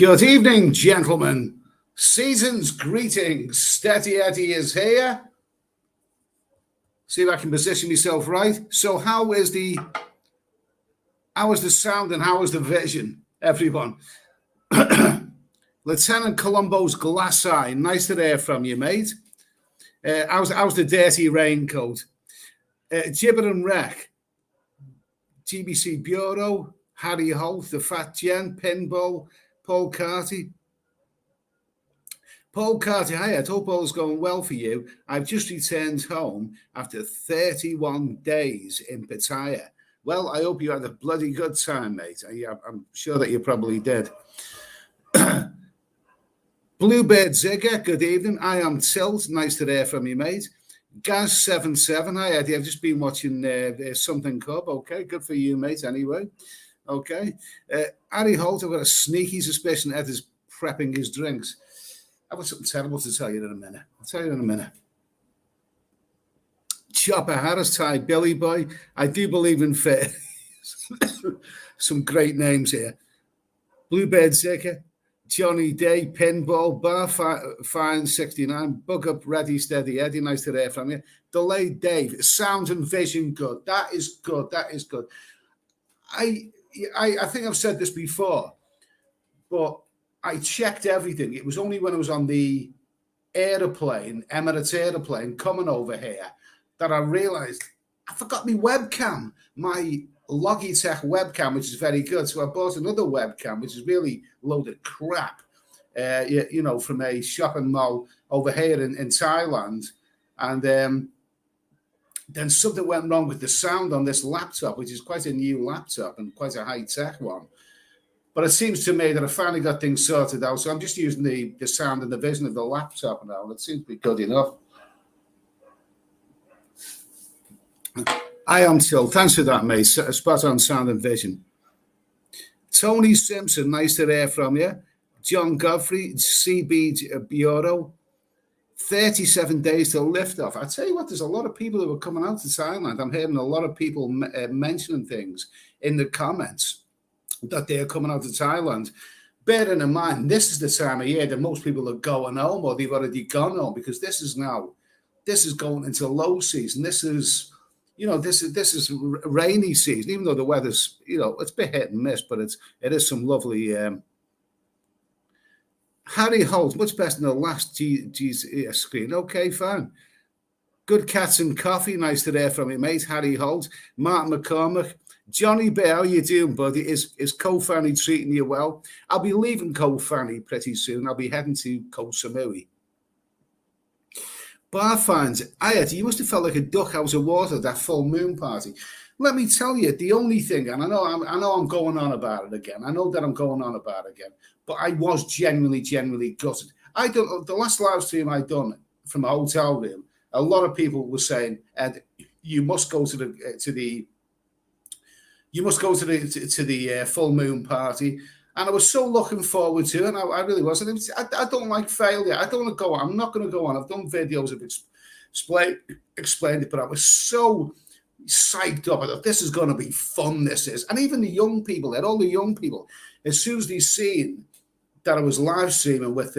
Good evening, gentlemen. Season's greetings. Steady Eddie is here. See if I can position myself right. So how is the sound and how is the vision, everyone? Lieutenant Columbo's glass eye. Nice to hear from you, mate. How's the dirty raincoat? Gibber and Wreck. GBC Bureau. Harry Holt, the Fat Jen, Pinball, Paul Carty. Paul Carty, hi, I hope all's going well for you. I've just returned home after 31 days in Pattaya. Well, I hope you had a bloody good time, mate. I'm sure that you probably did. Bluebird Zigger, good evening. I am Tilt. Nice to hear from you, mate. Gaz77, hi, Eddie. I've just been watching Something Cub. Okay, good for you, mate, anyway. Okay. Harry Holt, I've got a sneaky suspicion Ed is prepping his drinks. I've got something terrible to tell you in a minute. I'll tell you in a minute. Chopper Harris, Thai Billy Boy. I do believe in fair. Some great names here. Bluebird Zicker, Johnny Day, Pinball, Bar Fine 69, Bug Up, Ready, Steady Eddie. Nice to hear from you. Delayed Dave, sound and vision good. That is good. That is good. I think I've said this before, but I checked everything. It was only when I was on the aeroplane, Emirates aeroplane, coming over here, that I realized I forgot my webcam, my Logitech webcam, which is very good. So I bought another webcam, which is really a load of crap, from a shopping mall over here in Thailand. And then something went wrong with the sound on this laptop, which is quite a new laptop and quite a high-tech one. But it seems to me that I finally got things sorted out. So I'm just using the sound and the vision of the laptop now, and it seems to be good enough. I am Till. Thanks for that, mate. Spot on sound and vision. Tony Simpson, nice to hear from you. John Godfrey, CB Bureau. 37 days to lift off. I tell you what, there's a lot of people who are coming out to Thailand. I'm hearing a lot of people mentioning things in the comments that they're coming out to Thailand. Bearing in mind, this is the time of year that most people are going home or they've already gone home, because this is going into low season. This is rainy season, even though the weather's, it's a bit hit and miss, but it is some lovely. Harry Holt, much better than the last screen. Okay, fine. Good Cats and Coffee. Nice to hear from you, mate. Harry Holt. Mark McCormick. Johnny Bear, how you doing, buddy? Is Koh Fanny treating you well? I'll be leaving Koh Fanny pretty soon. I'll be heading to Koh Samui. Bar finds, you must have felt like a duck out of water, that full moon party. Let me tell you, the only thing, and I know I'm going on about it again. I know that I'm going on about it again, but I was genuinely gutted. The last live stream I done from a hotel room, a lot of people were saying, "Ed, you must go to the full moon party." And I was so looking forward to it, and I really was. And I don't like failure. I don't want to go on. I'm not going to go on. I've done videos of explained it, but I was so psyched up. I thought, this is going to be fun, this is. And even the young people, all the young people, as soon as they seen that I was live streaming with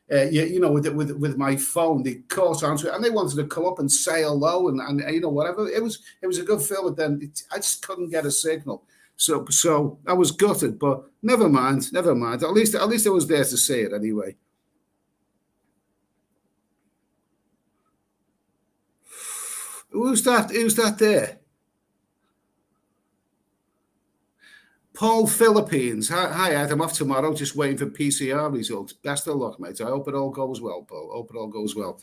with my phone, they caught onto it, and they wanted to come up and say hello and whatever. It was a good film, but then I just couldn't get a signal. So I was gutted, but never mind. At least I was there to see it anyway. Who's that there? Paul Philippines. Hi, Ed. I'm off tomorrow, just waiting for PCR results. Best of luck, mate. I hope it all goes well, Paul. Hope it all goes well.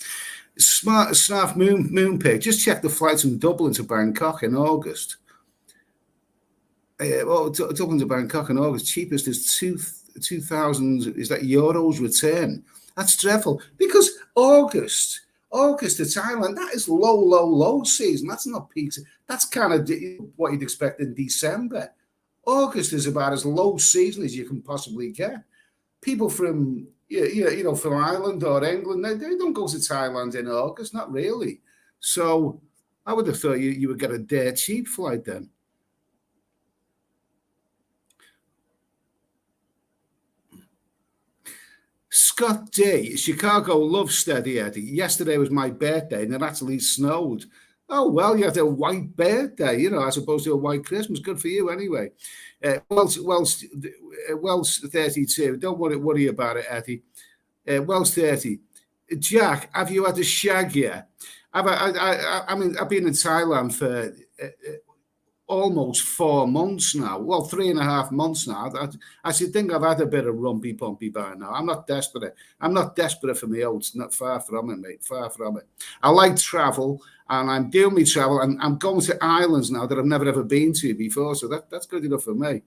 Snarf Moonpig. Just check the flights from Dublin to Bangkok in August. Dublin to Bangkok in August. Cheapest is 2,000. Is that euros return? That's dreadful, because August to Thailand, that is low season. That's not peak. That's kind of what you'd expect in December. August is about as low season as you can possibly get. People from from Ireland or England, they don't go to Thailand in August, not really. So I would have thought you would get a dirt cheap flight then. Scott D, Chicago loves Steady Eddie. Yesterday was my birthday and it actually snowed. Oh, well, you had a white birthday, you know, as opposed to a white Christmas. Good for you anyway. Wells 32. Don't worry about it, Eddie. Wells 30. Jack, have you had a shag yet? I mean, I've been in Thailand for almost 4 months now. Well, 3.5 months now. I should think I've had a bit of rumpy pumpy by now. I'm not desperate. I'm not desperate for my oats. Not far from it, mate. Far from it. I like travel, and I'm doing my travel, and I'm going to islands now that I've never ever been to before. So that's good enough for me.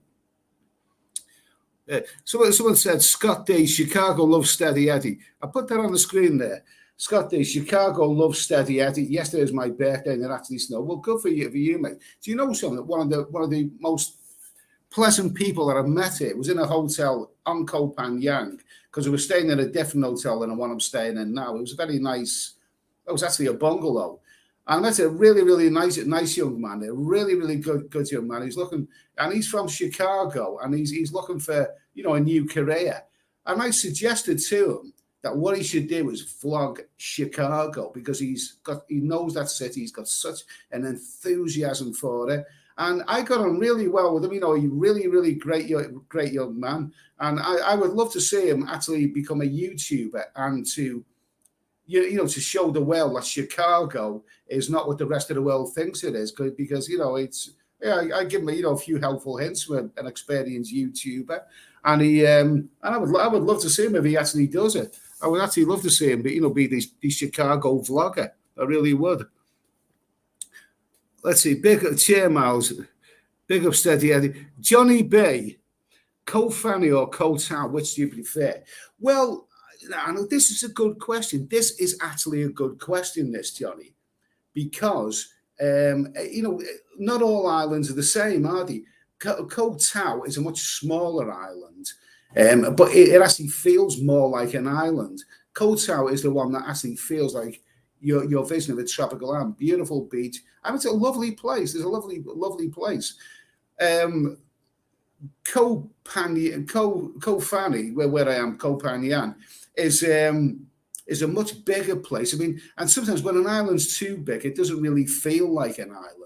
Someone said Scott D, Chicago loves Steady Eddie. I put that on the screen there. Scott D, Chicago loves Steady Eddie. Yesterday was my birthday and it actually snowed. Well, good for you, mate. Do you know something? One of the most pleasant people that I've met here was in a hotel on Koh Phangan, because we were staying in a different hotel than the one I'm staying in now. It was a very nice. It was actually a bungalow. And that's a really, really nice young man. A really, really good young man. He's looking, and he's from Chicago, and he's looking for, you know, a new career. And I suggested to him that what he should do is vlog Chicago, because he knows that city. He's got such an enthusiasm for it. And I got on really well with him. You know, a really, really great young man. And I would love to see him actually become a YouTuber and to, you know, to show the world that Chicago is not what the rest of the world thinks it is. Because, you know, it's, yeah, I give him, you know, a few helpful hints from an experienced YouTuber. And I would love to see him if he actually does it. I would actually love to see him, but, you know, be the Chicago vlogger. I really would. Let's see. Big up Chair Miles. Big up Steady Eddie. Johnny B. Koh Fanny or Koh Tao, which do you prefer? Well, I know this is a good question. This is actually a good question, this, Johnny, because, you know, not all islands are the same, are they? Koh Tao is a much smaller island, but it actually feels more like an island. Koh Tao is the one that actually feels like you're visiting a tropical island. Beautiful beach, and it's a lovely place. It's a lovely place. Koh Fanny, where I am, Koh Phangan, is a much bigger place. I mean, and sometimes when an island's too big, it doesn't really feel like an island.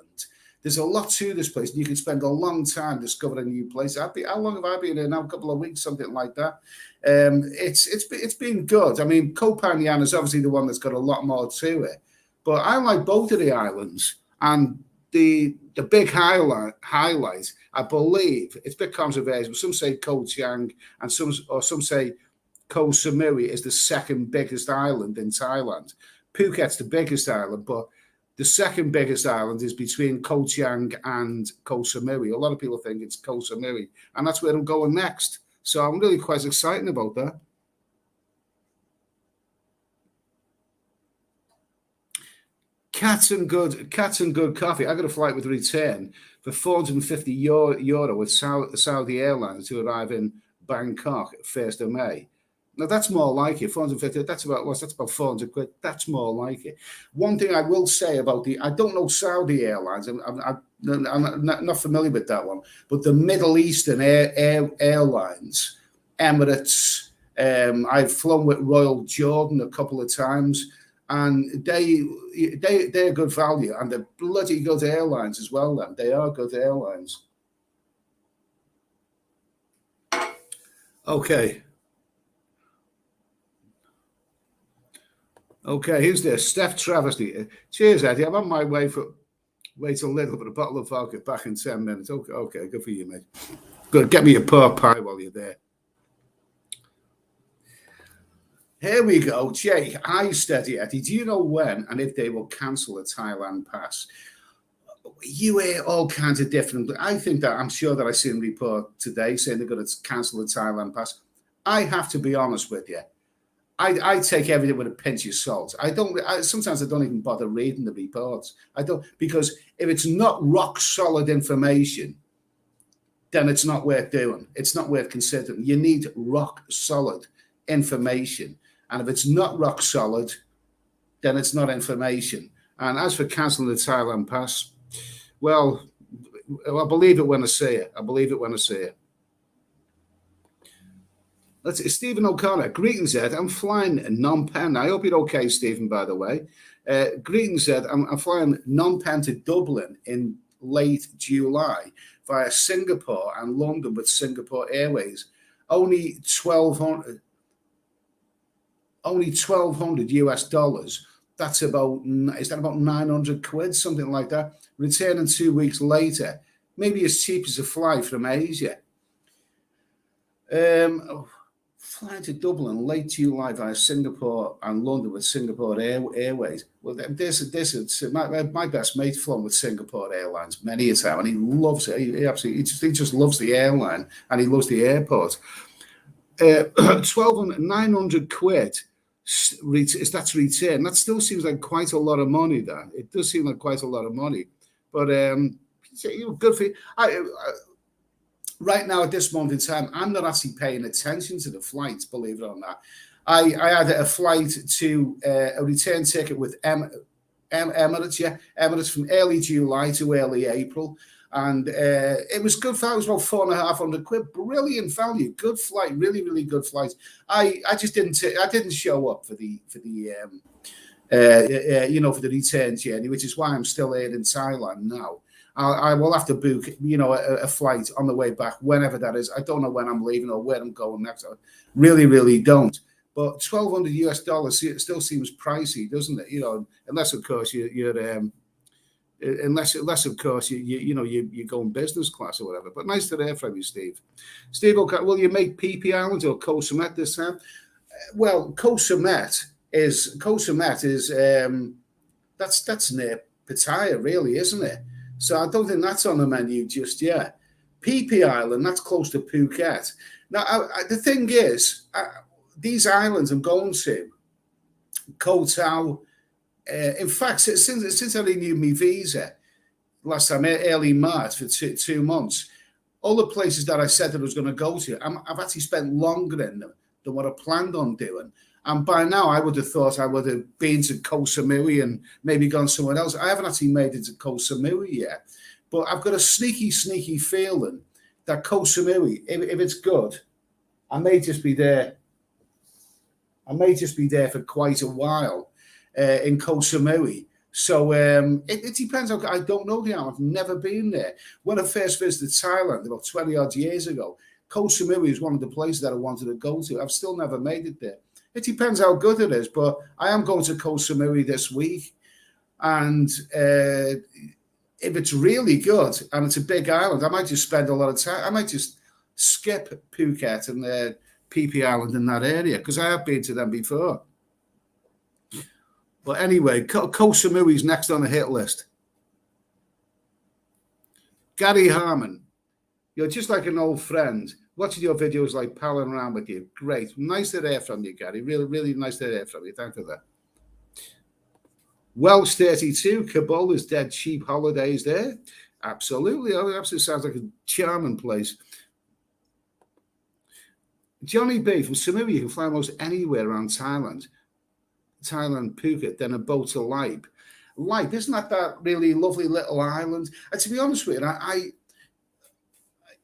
There's a lot to this place, and you can spend a long time discovering a new place. How long have I been here now? A couple of weeks, something like that. It's been good. I mean, Koh Phangan is obviously the one that's got a lot more to it, but I like both of the islands. And the big highlight, I believe, it's a bit controversial. Some say Koh Chang, and some say Koh Samui is the second biggest island in Thailand. Phuket's the biggest island, but the second biggest island is between Koh Chang and Koh Samui. A lot of people think it's Koh Samui, and that's where I'm going next. So I'm really quite excited about that. Cats and good coffee. I got a flight with return for €450 with Saudi Airlines to arrive in Bangkok 1st of May. Now that's more like it. 450. That's about 400 quid. That's more like it. One thing I will say about I don't know Saudi Airlines. I'm not familiar with that one. But the Middle Eastern airlines, Emirates. I've flown with Royal Jordan a couple of times, and they're good value, and they're bloody good airlines as well. Then they are good airlines. Okay. Okay, who's this? Steph Travesty. Cheers, Eddie. I'm on my way wait a little bit. A bottle of vodka back in 10 minutes. Okay, good for you, mate. Good. Get me a pork pie while you're there. Here we go. Jay, hi, Steady Eddie. Do you know when and if they will cancel a Thailand pass? You hear all kinds of different. I think that I'm sure that I seen a report today saying they're going to cancel the Thailand pass. I have to be honest with you. I take everything with a pinch of salt. Sometimes I don't even bother reading the reports. I don't, because if it's not rock solid information, then it's not worth doing. It's not worth considering. You need rock solid information. And if it's not rock solid, then it's not information. And as for cancelling the Thailand pass, well, I believe it when I see it. I believe it when I see it. Let's see, Stephen O'Connor. Greetings, Ed. I'm flying non-pen. I hope you're okay, Stephen, by the way. Greetings, Ed. I'm flying non-pen to Dublin in late July via Singapore and London with Singapore Airways. Only 1,200 US dollars. That's about, is that about 900 quid, something like that? Returning 2 weeks later, maybe as cheap as a flight from Asia. Flying to Dublin late July via Singapore and London with Singapore Airways. Well, my best mate flown with Singapore Airlines many a time, and he loves it. He just loves the airline, and he loves the airport. 900 quid. That's return. That still seems like quite a lot of money. That it does seem like quite a lot of money, but good for you. Right now, at this moment in time, I'm not actually paying attention to the flights, believe it or not. I had a flight to a return ticket with Emirates, Emirates from early July to early April. And it was good. It was about 450 quid. Brilliant value. Good flight. Really, really good flight. I just didn't show up for the for the return journey, which is why I'm still here in Thailand now. I will have to book, a flight on the way back, whenever that is. I don't know when I'm leaving or where I'm going next. I really, really don't. But 1,200 US dollars still seems pricey, doesn't it? Unless of course unless of course you go in business class or whatever. But nice to hear from you, Steve. Steve, okay, will you make PP Island or Koh Samet this time? Well, Koh Samet is that's near Pattaya, really, isn't it? So I don't think that's on the menu just yet. PP Island, that's close to Phuket. Now, the thing is, these islands I'm going to, Koh Tao, in fact, since I renewed my visa last time, early March, for 2 months, all the places that I said that I was going to go to, I've actually spent longer in them than what I planned on doing. And by now, I would have thought I would have been to Koh Samui and maybe gone somewhere else. I haven't actually made it to Koh Samui yet. But I've got a sneaky feeling that Koh Samui, if it's good, I may just be there. I may just be there for quite a while in Koh Samui. So it depends. I don't know the island. I've never been there. When I first visited Thailand about 20 odd years ago, Koh Samui is one of the places that I wanted to go to. I've still never made it there. It depends how good it is, but I am going to Koh Samui this week. And if it's really good and it's a big island, I might just spend a lot of time. I might just skip Phuket and PP Island in that area, because I have been to them before. But anyway, Koh Samui is next on the hit list. Gary Harmon, you're just like an old friend. Watching your videos like palling around with you. Great. Nice to hear from you, Gary. Really, really nice to hear from you. Thank you for that. Welsh 32, Kabul is dead cheap holidays there. Absolutely. Oh, it absolutely sounds like a charming place. Johnny B from Samui, you can fly almost anywhere around Thailand, Phuket, then a boat to Laip. Laip, isn't that really lovely little island? And to be honest with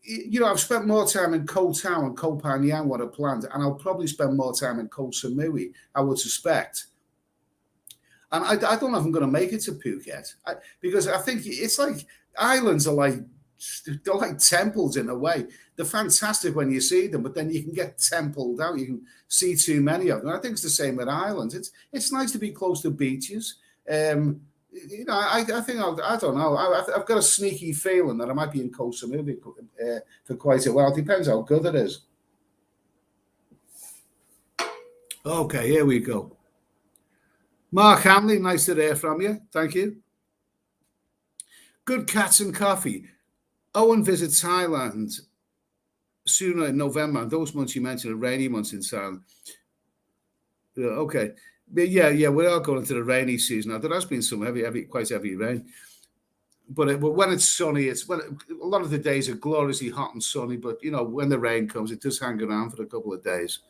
you, I've spent more time in Koh Tao and Koh Phangan what I planned, and I'll probably spend more time in Koh Samui, I would suspect. And I don't know if I'm going to make it to Phuket, because I think it's like islands are they're like temples in a way. They're fantastic when you see them, but then you can get templed out. You can see too many of them. I think it's the same with islands. It's nice to be close to beaches. I think I don't know. I've got a sneaky feeling that I might be in Koh Samui for quite a while. Depends how good it is. Okay, here we go. Mark Hamley, nice to hear from you. Thank you. Good cats and coffee. Owen visits Thailand sooner in November. Those months you mentioned are rainy months in Thailand. Okay. Yeah, we are going into the rainy season now. There has been some quite heavy rain. But when it's sunny, a lot of the days are gloriously hot and sunny. But, when the rain comes, it does hang around for a couple of days.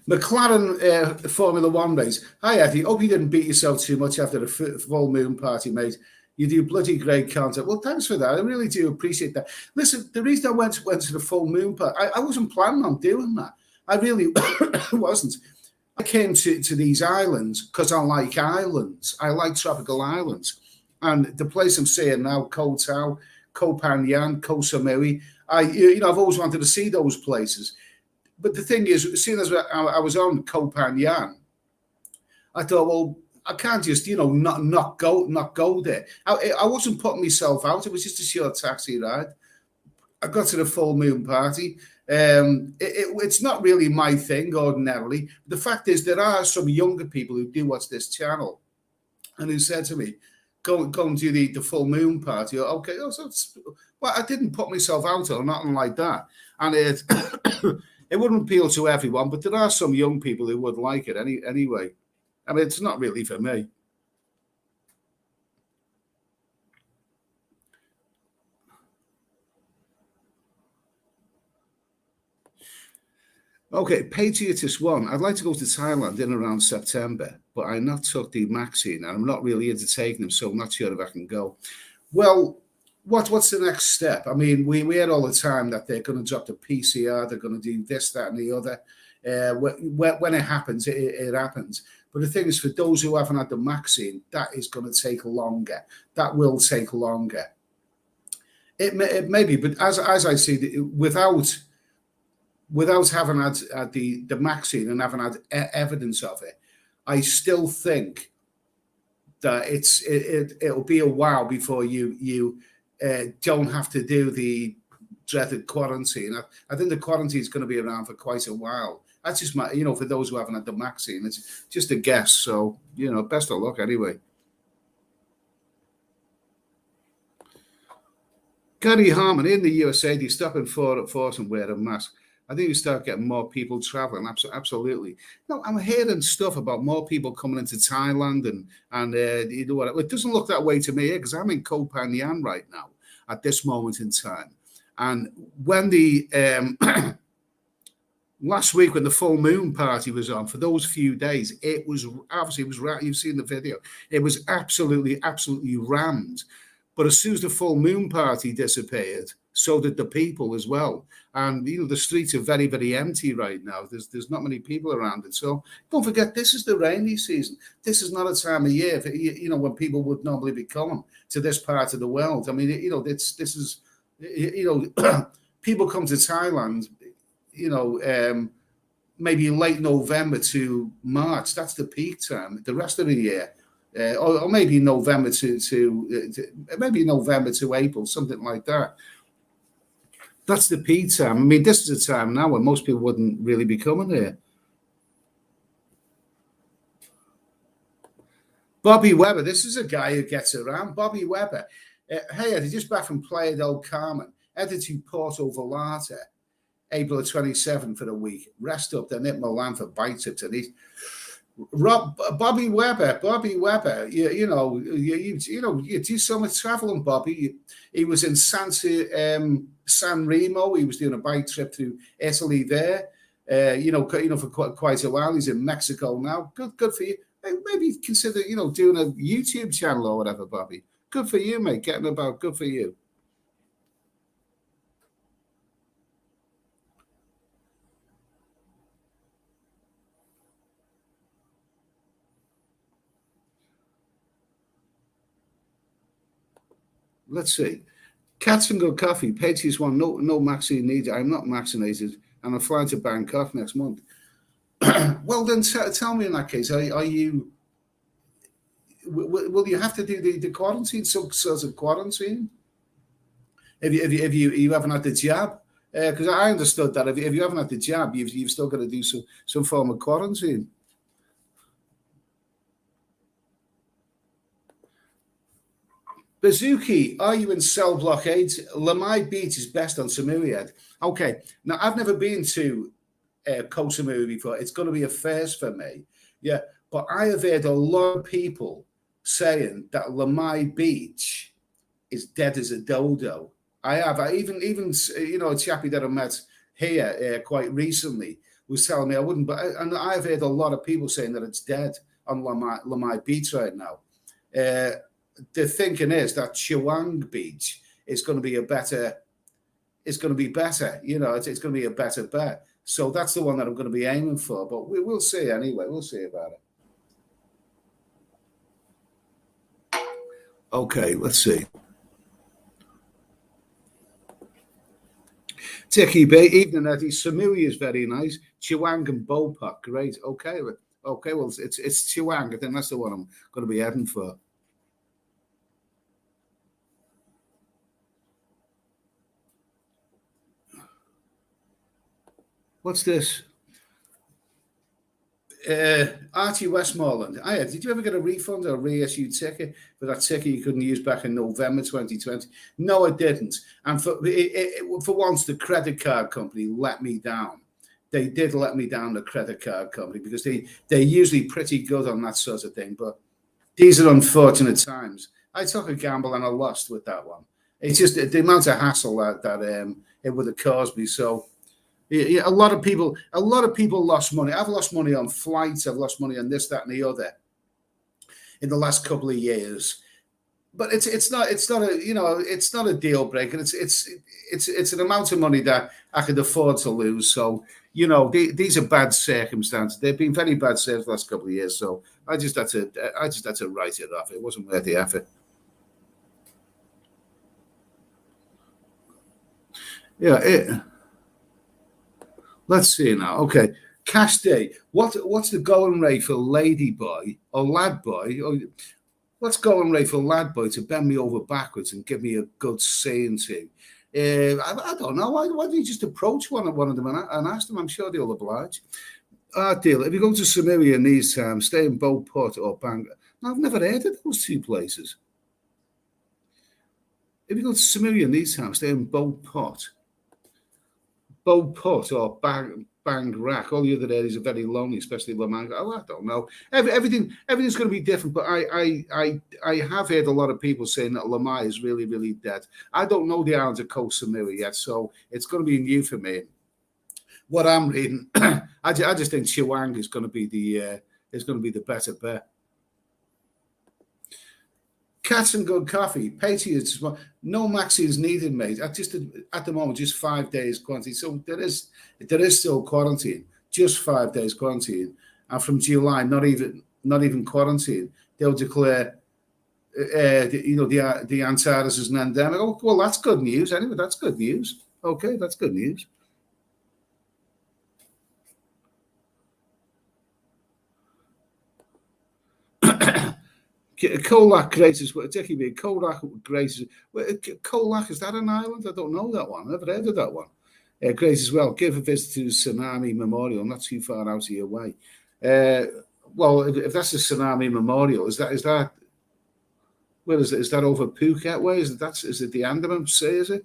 McLaren Formula One race. Hi, Eddie. Hope you didn't beat yourself too much after the full moon party, mate. You do bloody great content. Well, thanks for that. I really do appreciate that. Listen, the reason I went to the full moon part, I wasn't planning on doing that. I really wasn't. I came to these islands because I like islands. I like tropical islands. And the place I'm seeing now, Koh Tao, Koh Phangan, Koh Samui, I've always wanted to see those places. But the thing is, seeing as I was on Koh Phangan, I thought, well, I can't just, not go there. I wasn't putting myself out. It was just a short taxi ride. I got to the full moon party. It's not really my thing ordinarily. The fact is, there are some younger people who do watch this channel and who said to me, go and do the full moon party. Okay. Well, I didn't put myself out or nothing like that. And it wouldn't appeal to everyone, but there are some young people who would like it anyway. I mean, it's not really for me. Okay, Patriotist One. I'd like to go to Thailand in around September, but I not took the vaccine and I'm not really into taking them, so I'm not sure if I can go. Well, what's the next step? I mean, we hear all the time that they're going to drop the PCR, they're going to do this, that, and the other. When it happens, it happens. But the thing is, for those who haven't had the vaccine, that is going to take longer. That will take longer. It may be, but as I see, without having had the vaccine and having had evidence of it, I still think that it'll be a while before you don't have to do the dreaded quarantine. I think the quarantine is going to be around for quite a while. That's just my, for those who haven't had the vaccine, it's just a guess. So, best of luck anyway. Gary Harmon, in the USA, they stop and force and wear a mask. I think you start getting more people traveling. Absolutely. No, I'm hearing stuff about more people coming into Thailand and it doesn't look that way to me because I'm in Koh Phangan right now at this moment in time. And when the last week when the full moon party was on, for those few days, it was right. You've seen the video. It was absolutely rammed. But as soon as the full moon party disappeared, so did the people as well. And the streets are very, very empty right now. There's not many people around it. So don't forget, this is the rainy season. This is not a time of year, when people would normally be coming to this part of the world. I mean, this is people come to Thailand, maybe late November to March. That's the peak time. The rest of the year, or maybe November to April, something like that. That's the peak time. I mean, this is a time now when most people wouldn't really be coming here. Bobby Webber, this is a guy who gets around. Bobby Webber. Hey, Eddie, just back from Playa del Carmen, headed to Porto Vallarta, April 27th for a week. Rest up, then hit Milan for bike trips. And he's Bobby Webber, you do so much traveling, Bobby. He was in San Remo. He was doing a bike trip to Italy there. For quite a while. He's in Mexico now. Good for you. Maybe consider, doing a YouTube channel or whatever, Bobby. Good for you, mate. Getting about. Good for you. Let's see. Cats and Good Coffee. Pages one. No vaccine needed. I'm not vaccinated, and I'm flying to Bangkok next month. Well, then tell me in that case, are you? Will you have to do the quarantine? Some sort of quarantine? If you haven't had the jab, because I understood that if you haven't had the jab, you've still got to do some form of quarantine. Bazuki, are you in cell blockades? Lamai Beach is best on Samui Head. Okay, now I've never been to Koh Samui before. It's going to be a first for me. Yeah, but I have heard a lot of people saying that Lamai Beach is dead as a dodo. I even a chappie that I met here quite recently was telling me I wouldn't. And I've heard a lot of people saying that it's dead on Lamai Beach right now. the thinking is that Chewang Beach is going to be a better. It's going to be better, it's going to be a better bet. So that's the one that I'm going to be aiming for. But we'll see anyway. We'll see about it. Okay, let's see. Tiki Bay, evening Eddie. Samui is very nice. Chewang and Bopak, great. Okay, well it's Chewang. I think that's the one I'm going to be heading for. What's this? Archie Westmoreland. Did you ever get a refund or a reissue ticket for that ticket you couldn't use back in November 2020? No, I didn't. And for once, the credit card company let me down. They did let me down, the credit card company, because they're usually pretty good on that sort of thing. But these are unfortunate times. I took a gamble and I lost with that one. It's just the amount of hassle that it would have caused me. So. Yeah, a lot of people lost money. I've lost money on flights. I've lost money on this, that, and the other in the last couple of years. But it's not a deal breaker. It's an amount of money that I could afford to lose. So these are bad circumstances. They've been very bad circumstances the last couple of years. So I just had to write it off. It wasn't worth the effort. Yeah. Let's see now. Okay, Cash Day. What's the going rate for Ladyboy or Ladboy? What's going rate for Ladboy to bend me over backwards and give me a good saying to? I don't know. Why don't you just approach one of them and ask them? I'm sure they'll oblige. Deal. If you go to Samaria in these times, stay in Beauport or Bangor. No, I've never heard of those two places. If you go to Samaria in these times, stay in Beauport or Bangrack. All the other areas are very lonely, especially Lamanga. Oh, I don't know. Everything's going to be different, but I have heard a lot of people saying that Lamai is really, really dead. I don't know the islands of Koh Samui yet, so it's going to be new for me. What I'm reading, I just think Chewang is going to be the better bet. Cats and good coffee. Patriots. No vaccines needed, mate. At the moment, just 5 days quarantine. So there is still quarantine. Just 5 days quarantine, and from July, not even quarantine. They'll declare, the Antares is an endemic. Oh, well, that's good news. Anyway, that's good news. Okay, that's good news. Colac graces. Colac graces. Colac, is that an island? I don't know that one. I've never heard of that one. Grace as well. Give a visit to Tsunami Memorial, not too far out of your way. Well, if that's a Tsunami Memorial, is that? Where is it? Is that over Phuket way? Is it the Andaman Sea? Is it?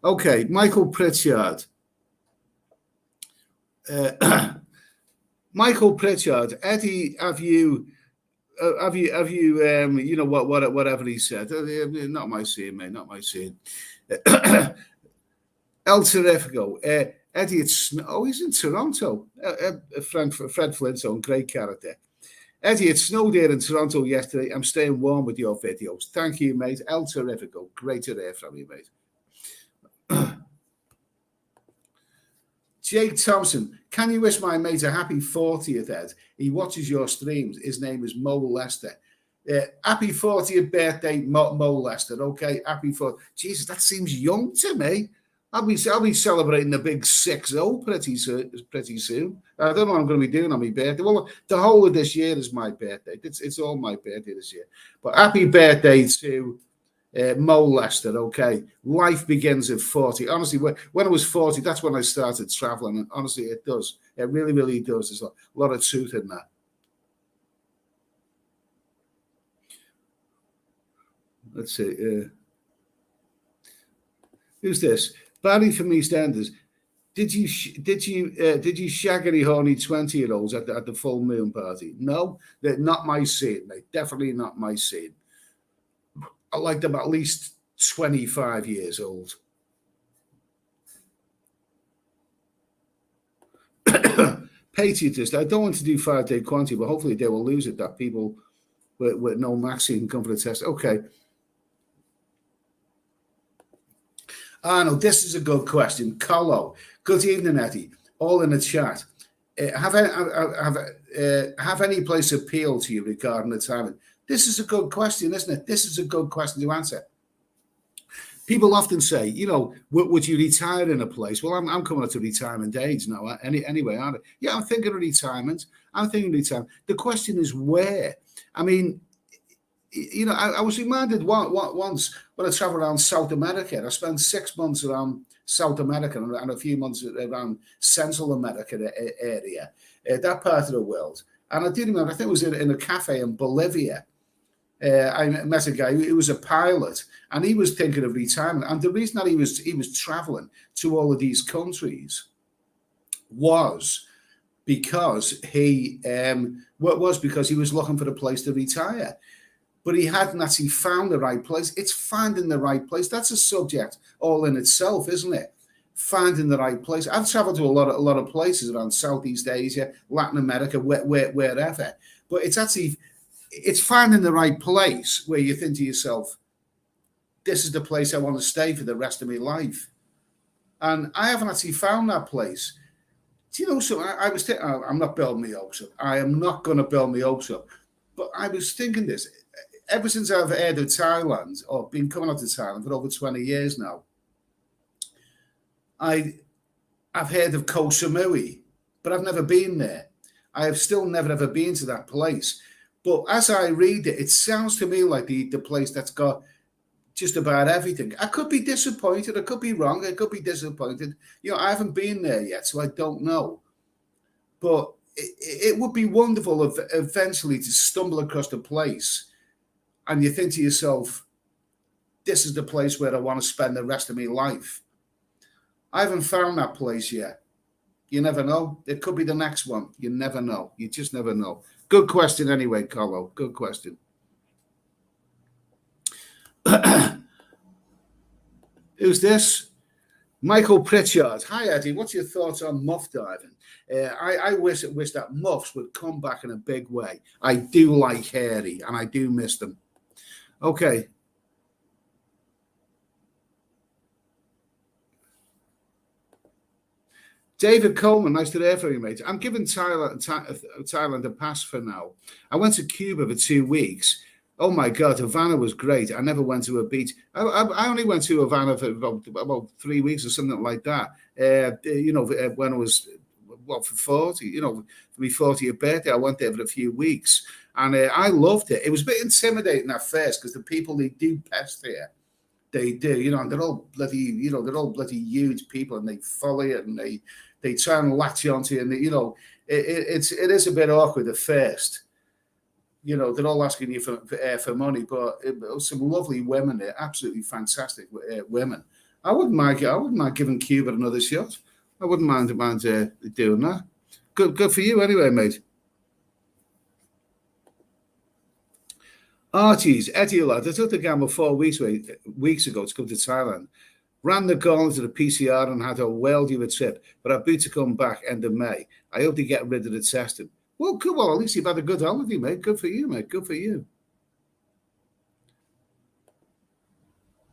Okay, Michael Pritchard. Michael Pritchard. Eddie, have you whatever he said? Not my scene, mate. Not my scene. El Terrifico. Eddie, he's in Toronto. Fred Flintstone, great character. Eddie, it snowed here in Toronto yesterday. I'm staying warm with your videos. Thank you, mate. El Terrifico. Great to hear from you, mate. Jake Thompson, can you wish my mate a happy 40th, Ed? He watches your streams. His name is Mo Lester. Happy 40th birthday, Mo Lester. Okay, happy 40th. Jesus, that seems young to me. I'll be celebrating the big 6-0 pretty soon. I don't know what I'm going to be doing on my birthday. Well, the whole of this year is my birthday. It's all my birthday this year. But happy birthday to Mo Lester, okay? Life begins at 40. Honestly, when I was 40, that's when I started traveling. And honestly, it does. It really, really does. There's a lot of truth in that. Let's see. Who's this? Barry from EastEnders. Did you shag any horny 20-year-olds at the full moon party? No, they're not my scene, mate. Definitely not my scene. I like them at least 25 years old. Patriotist. I don't want to do 5-day quarantine, but hopefully they will lose it. That people with no vaccine can come for the test. Okay. Arnold, this is a good question. Colo, good evening, Eddie. All in the chat. Have any place appealed to you regarding retirement? This is a good question, isn't it? This is a good question to answer. People often say, you know, would you retire in a place? Well, I'm coming up to retirement age now. Anyway, aren't I? Yeah, I'm thinking of retirement. The question is where. I mean, you know, I was reminded once when I traveled around South America. I spent 6 months around South America and a few months around Central America area, that part of the world. And I did remember, I think it was in a cafe in Bolivia. I met a guy who was a pilot, and he was thinking of retirement. And the reason that he was traveling to all of these countries was because he was looking for a place to retire. But he hadn't actually found the right place. It's finding the right place. That's a subject all in itself, isn't it? Finding the right place. I've traveled to a lot of places around Southeast Asia, Latin America, wherever. But it's finding the right place where you think to yourself, this is the place I want to stay for the rest of my life. And I haven't actually found that place. Do you know, so I was thinking, I'm not building my hopes up. I am not going to build my hopes up. But I was thinking this. Ever since I've heard of Thailand, or been coming out to Thailand for over 20 years now, I've heard of Koh Samui, but I've never been there. I have still never ever been to that place. But as I read it, it sounds to me like the place that's got just about everything. I could be disappointed. I could be wrong. I could be disappointed. You know, I haven't been there yet, so I don't know. But it would be wonderful eventually to stumble across the place and you think to yourself, this is the place where I want to spend the rest of my life. I haven't found that place yet. You never know. It could be the next one. You never know. You just never know. Good question anyway, Carlo. Good question. Who's this? Michael Pritchard. Hi, Eddie. What's your thoughts on muff diving? I wish that muffs would come back in a big way. I do like hairy, and I do miss them. Okay. David Coleman, nice to hear from you, mate. I'm giving Thailand a pass for now. I went to Cuba for 2 weeks. Oh my God, Havana was great. I never went to a beach. I only went to Havana for about 3 weeks or something like that. When I was, for 40, for my 40th birthday, I went there for a few weeks. And I loved it. It was a bit intimidating at first because the people, they do pest there. They do, and they're all bloody huge people, and they follow it, and they try and latch onto you, and it is a bit awkward at first. They're all asking you for money, but some lovely women there, absolutely fantastic women. I wouldn't mind giving Cuba another shot. I wouldn't mind doing that. Good for you anyway, mate. Archie's, Eddie lad, I took the gamble 4 weeks ago to come to Thailand. Ran the gauntlet to the PCR and had a whaley of a trip, but I'm due to come back end of May. I hope they get rid of the testing. Well, good. Well, at least you've had a good holiday, mate. Good for you, mate. Good for you.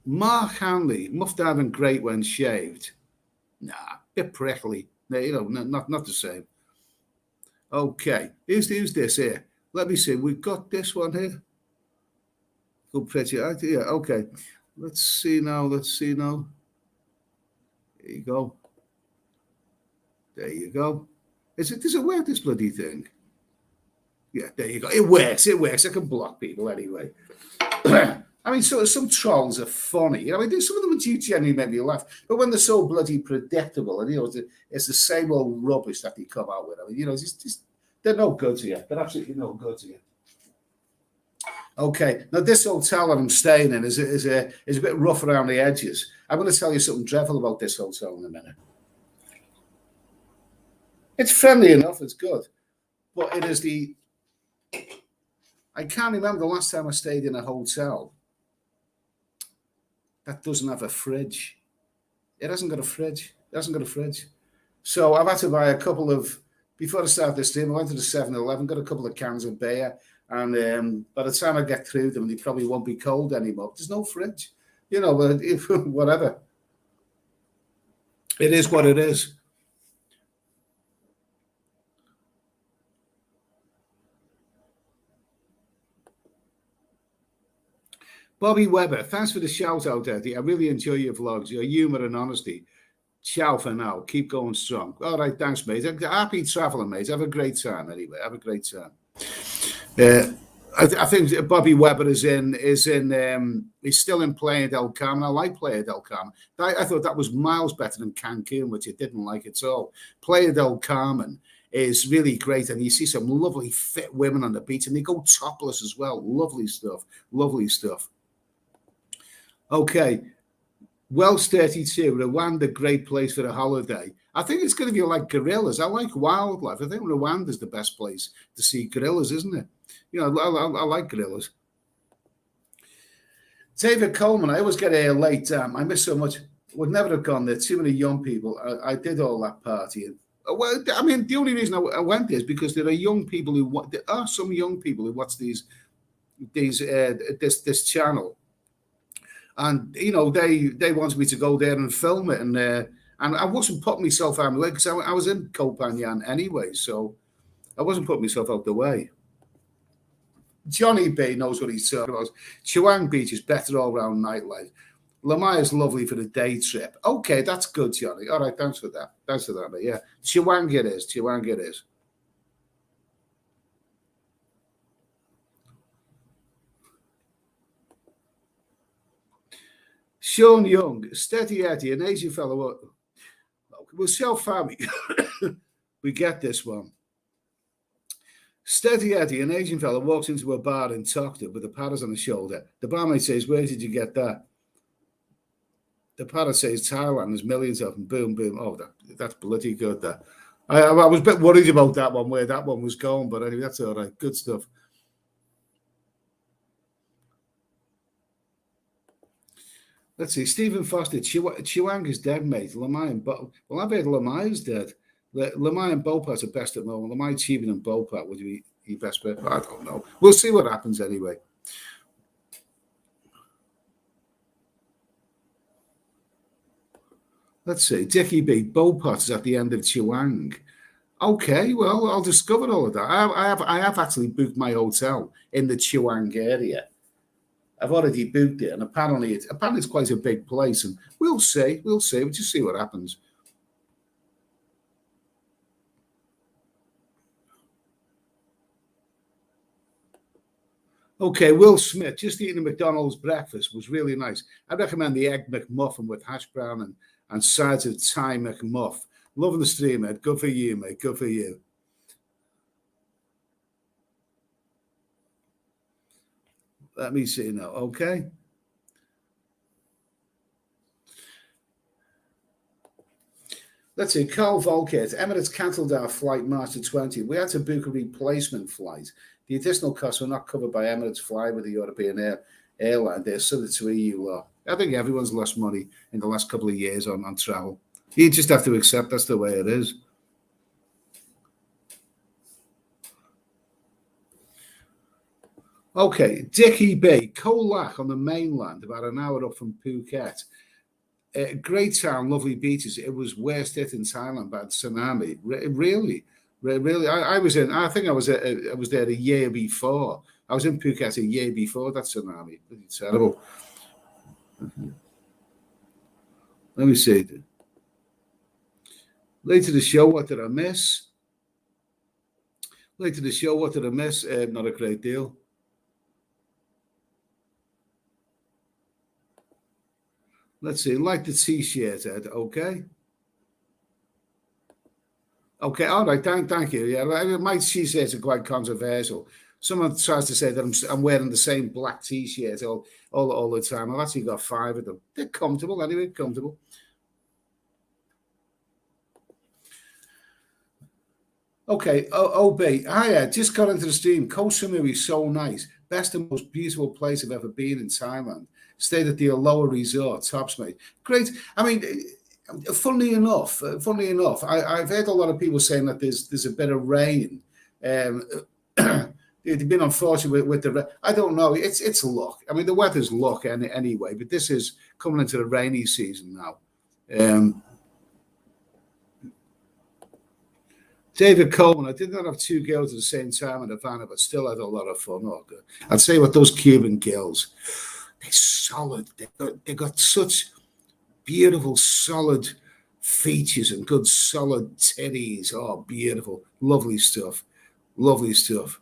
Mark Hanley, muff diving great when shaved. Nah, bit prickly. Not the same. Okay, who's this here? Let me see. We've got this one here. Good pretty. Yeah, okay. Let's see now. There you go. Does it work, this bloody thing? Yeah, there you go. It works. I can block people anyway. I mean, so some trolls are funny. Some of them do genuinely make me laugh. But when they're so bloody predictable, and it's the same old rubbish that they come out with. I mean, they're no good to you. They're absolutely no good to you. Okay, now this hotel that I'm staying in is a bit rough around the edges. I'm going to tell you something dreadful about this hotel in a minute. It's friendly enough, it's good, but it is I can't remember the last time I stayed in a hotel that doesn't have a fridge. It hasn't got a fridge. So I've had to buy a couple of, before I start this stream, I went to the 7-Eleven, got a couple of cans of beer, And by the time I get through them, they probably won't be cold anymore. There's no fridge, if whatever. It is what it is. Bobby Webber, thanks for the shout out, Eddie. I really enjoy your vlogs, your humor and honesty. Ciao for now. Keep going strong. All right, thanks, mate. Happy traveling, mate. Have a great time anyway. Have a great time. I think Bobby Webber is he's still in Playa del Carmen. I like Playa del Carmen. I thought that was miles better than Cancun, which I didn't like at all. Playa del Carmen is really great, and you see some lovely fit women on the beach, and they go topless as well. Lovely stuff. Lovely stuff. Okay. Wells 32, Rwanda, great place for a holiday. I think it's going to be like gorillas. I like wildlife. I think Rwanda's the best place to see gorillas, isn't it? I like gorillas. David Coleman, I always get here late. I miss so much. Would never have gone there. Too many young people. I did all that partying. Well, I mean, the only reason I went there is because there are young people there are some young people who watch this channel. And they wanted me to go there and film it, and I wasn't putting myself out of the way because I was in Koh Phangan anyway, so I wasn't putting myself out the way. Johnny B knows what he's talking about. Chewang Beach is better all-round nightlife. Lamai is lovely for the day trip. Okay, that's good, Johnny. All right, thanks for that. Thanks for that, mate. Yeah, Chewang it is. Chewang it is. Sean Young, Steady Eddie, an Asian fellow. We'll show family. We get this one. Steady Eddie, an Asian fellow, walks into a bar in Tokta with a parrot on his shoulder. The barmaid says, "Where did you get that?" The parrot says, "Thailand, there's millions of them." Boom, boom. Oh, that's bloody good, that. I was a bit worried about that one, where that one was going, but anyway, that's all right. Good stuff. Let's see. Stephen Foster, Chewang is dead, mate. Lamai and Well, I've heard Lamai is dead. Lamai and Bopat are best at the moment. Lamai cheaper than Bopat would be your best bet. I don't know. We'll see what happens anyway. Let's see. Dickie B, Bopat is at the end of Chewang. Okay, well, I'll discover all of that. I have actually booked my hotel in the Chewang area. I've already booked it, and apparently it's quite a big place, and we'll see. We'll just see what happens. Okay, Will Smith, just eating a McDonald's breakfast was really nice. I recommend the Egg McMuffin with hash brown and sides of Thai McMuff. Loving the stream, mate. Good for you, mate. Good for you. Let me see now. Okay. Let's see. Carl Volkert. Emirates cancelled our flight March the 20th. We had to book a replacement flight. The additional costs were not covered by Emirates fly with the European airline. They're subject to EU law. I think everyone's lost money in the last couple of years on travel. You just have to accept that's the way it is. Okay, Dickie Bay, Koh Lak on the mainland, about an hour up from Phuket. Great town, lovely beaches. It was worst hit in Thailand by the tsunami. Really. I was there a year before. I was in Phuket a year before that tsunami. It's terrible. Let me see. Later the show, what did I miss? Not a great deal. Let's see. Like the T-shirt, Ed. Okay. Okay. All right. Thank you. Yeah. My T-shirts are quite controversial. Someone tries to say that I'm wearing the same black T-shirt all the time. I've actually got 5 of them. They're comfortable anyway. Comfortable. Okay. OB. Hiya. Just got into the stream. Koh Samui is so nice. Best and most beautiful place I've ever been in Thailand. Stayed at the Aloha Resort, tops, mate. Great. I mean, funnily enough, I've heard a lot of people saying that there's a bit of rain They've been unfortunate with the. I don't know. It's luck. I mean, the weather's luck anyway. But this is coming into the rainy season now. David Coleman, I did not have two girls at the same time in Havana, but still had a lot of fun. Oh, good. I'd say with those Cuban girls, they're solid. They got such beautiful, solid features and good, solid titties. Oh, beautiful. Lovely stuff. Lovely stuff.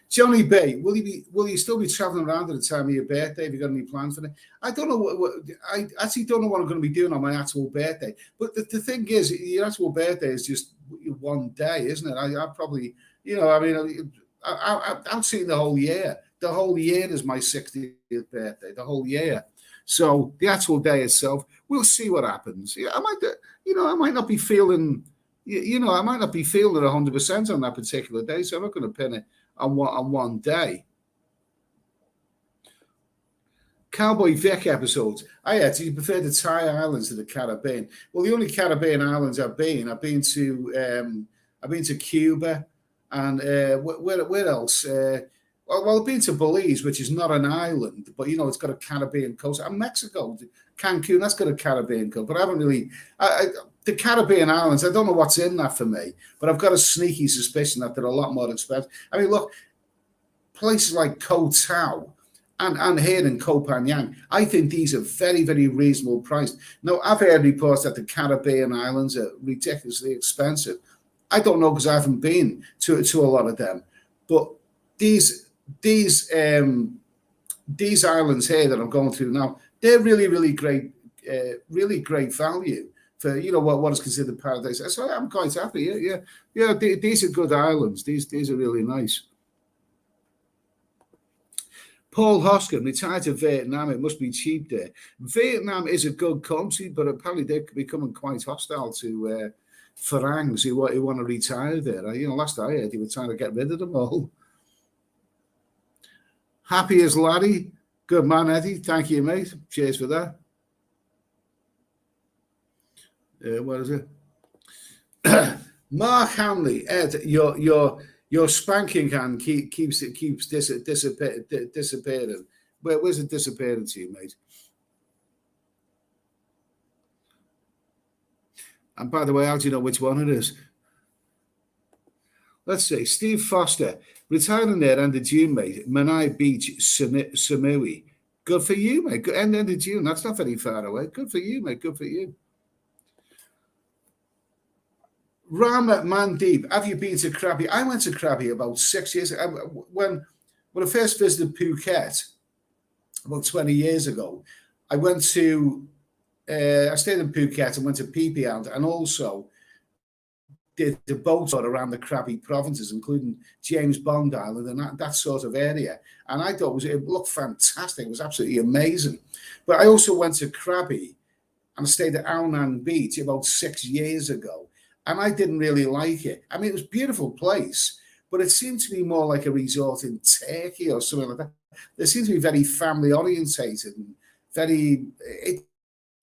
Johnny B, will you still be traveling around at the time of your birthday? Have you got any plans for that? I don't know I actually don't know what I'm going to be doing on my actual birthday. But the thing is, your actual birthday is just one day, isn't it? I probably, I mean, I'm seeing the whole year. The whole year is my 60th birthday. The whole year. So the actual day itself, we'll see what happens. I might not be feeling, I might not be feeling it 100% on that particular day. So I'm not going to pin it on one day. Cowboy Vic episodes. Do you prefer the Thai islands to the Caribbean? Well, the only Caribbean islands I've been to Cuba, and where else? Well, I've been to Belize, which is not an island, but it's got a Caribbean coast. And Mexico, Cancun, that's got a Caribbean coast. But I haven't really. The Caribbean islands, I don't know what's in that for me, but I've got a sneaky suspicion that they're a lot more expensive. I mean, look, places like Koh Tao and here in Koh Phangan, I think these are very, very reasonable priced. Now, I've heard reports that the Caribbean islands are ridiculously expensive. I don't know because I haven't been to a lot of them, but these islands here that I'm going through now, they're really, really great value for what is considered paradise. So I'm quite happy. Yeah. These are good islands. These are really nice. Paul Hoskin, retired to Vietnam. It must be cheap there. Vietnam is a good country, but apparently they're becoming quite hostile to Farangs who want to retire there. Last I heard, they were trying to get rid of them all. Happy as Larry. Good man, Eddie. Thank you, mate. Cheers for that. What is it? Mark Hanley, Ed, your spanking hand keeps disappearing. Where's it disappearing to you, mate? And by the way, how do you know which one it is? Let's see. Steve Foster, retiring there end of June, mate. Manai Beach, Samui. Good for you, mate. Good end of June. That's not very far away. Good for you, mate. Good for you. Ram Mandeep, have you been to Krabi? I went to Krabi about 6 years ago. When I first visited Phuket about 20 years ago, I stayed in Phuket and went to Phi Phi Island and also did the boat tour around the Krabi provinces, including James Bond Island and that sort of area. And I thought it looked fantastic. It was absolutely amazing. But I also went to Krabi and I stayed at Ao Nang Beach about 6 years ago. And I didn't really like it. I mean, it was a beautiful place, but it seemed to be more like a resort in Turkey or something like that. It seemed to be very family orientated and it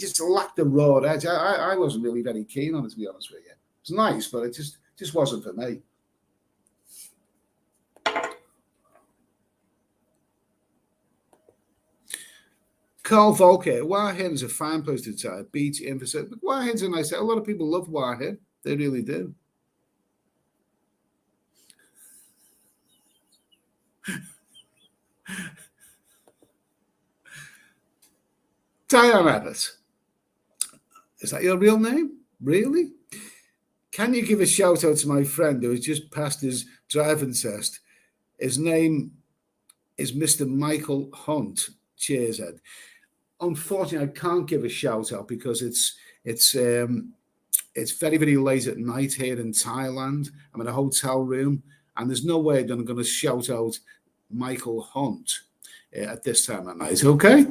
just lacked the raw edge. I wasn't really very keen on it, to be honest with you. It was nice, but it just wasn't for me. Carl Volker, Warhead is a fine place to retire. Beach infrastructure. But Warhead's a nice. A lot of people love Warhead. They really do. Diane Abbott. Is that your real name? Really? Can you give a shout out to my friend who has just passed his driving test? His name is Mr. Michael Hunt. Cheers, Ed. Unfortunately, I can't give a shout out because it's very, very late at night here in Thailand. I'm in a hotel room, and there's no way I'm going to shout out Michael Hunt at this time of night. Okay?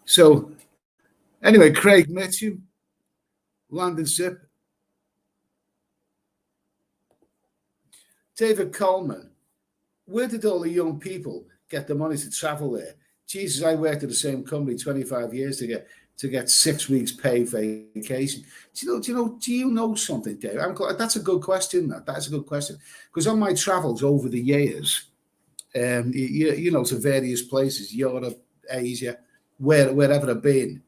So, anyway, Craig Mitchell, Landon Sip, David Coleman. Where did all the young people get the money to travel there? Jesus, I worked at the same company 25 years to to get 6 weeks paid vacation. Do you know something, Dave? That's a good question. That's a good question, because on my travels over the years, to various places, Europe, Asia, wherever I've been,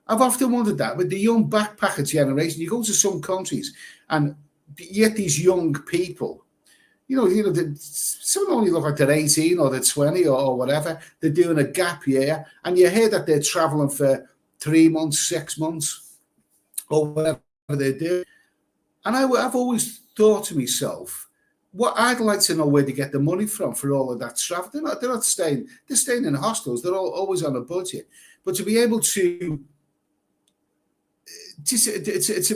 I've often wondered that with the young backpacker generation, you go to some countries and yet these young people, some only look like they're 18 or they're 20 or whatever. They're doing a gap year, and you hear that they're traveling for 3 months, 6 months, or whatever they do. And I've always thought to myself, I'd like to know where they get the money from for all of that travel. They're not staying. They're staying in hostels. They're always on a budget. But to be able to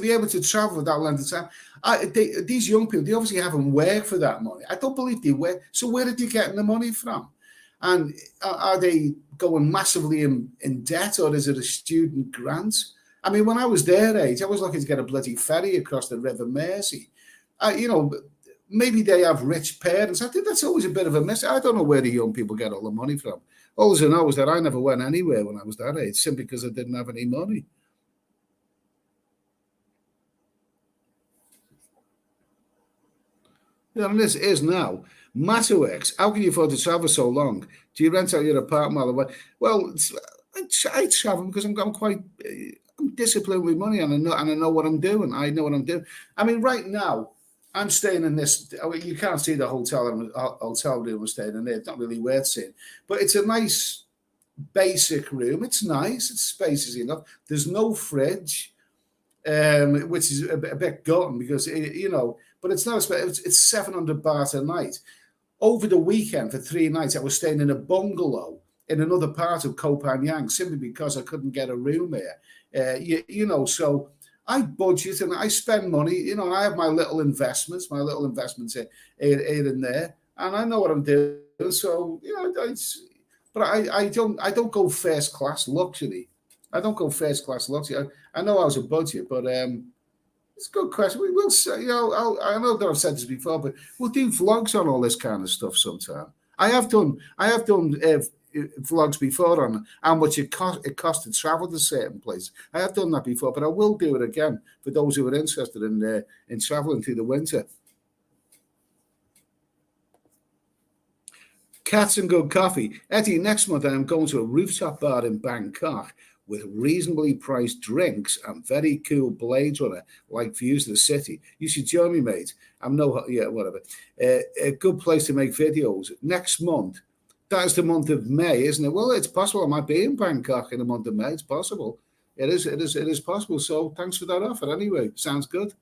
be able to travel for that length of time, these young people, they obviously haven't worked for that money. I don't believe they work. So where are they getting the money from? And are they going massively in debt, or is it a student grant? I mean, when I was their age, I was lucky to get a bloody ferry across the River Mersey. Maybe they have rich parents. I think that's always a bit of a miss. I don't know where the young people get all the money from. All I know is that I never went anywhere when I was that age, simply because I didn't have any money. And this is now. Matterworks, how can you afford to travel so long? Do you rent out your apartment while away? Well, I travel because I'm disciplined with money, and I know what I'm doing. I know what I'm doing. I mean, right now, I'm staying in this. You can't see the hotel room I'm staying in there. It's not really worth seeing, but it's a nice basic room. It's nice. It's spacious enough. There's no fridge, which is a bit gutting because but it's not. It's 700 baht a night. Over the weekend for 3 nights, I was staying in a bungalow in another part of Koh Phangan simply because I couldn't get a room here. So I budget and I spend money. I have my little investments here and there, and I know what I'm doing. So but I don't go first class luxury. I don't go first class luxury. I know I was a budget, but it's a good question. We will say, I know that I've said this before, but we'll do vlogs on all this kind of stuff sometime. I have done vlogs before on how much it costs to travel to certain places. I have done that before, but I will do it again for those who are interested in traveling through the winter. Cats and good coffee. Eddie, next month I am going to a rooftop bar in Bangkok with reasonably priced drinks and very cool Blade Runner-like views of the city. You should join me, mate. Whatever. A good place to make videos. Next month, that's the month of May, isn't it? Well, it's possible I might be in Bangkok in the month of May. It's possible. It is possible. So thanks for that offer anyway. Sounds good.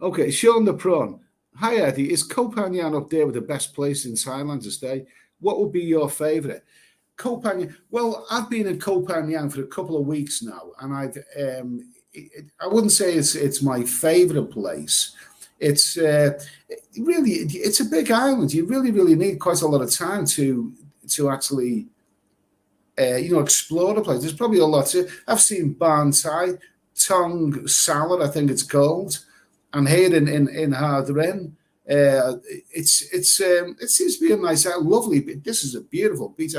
Okay, Sean the Prawn. Hi, Eddie. Is Koh Phangan up there with the best place in Thailand to stay? What would be your favourite? Koh Phangan. Well, I've been in Koh Phangan for a couple of weeks now, and I wouldn't say it's my favourite place. It's really, it's a big island. You really, really need quite a lot of time to actually, explore the place. There's probably a lot I've seen Ban Thai, Tong Salad, I think it's called, and here in Hard Ren. It seems to be a nice, lovely. This is a beautiful beach.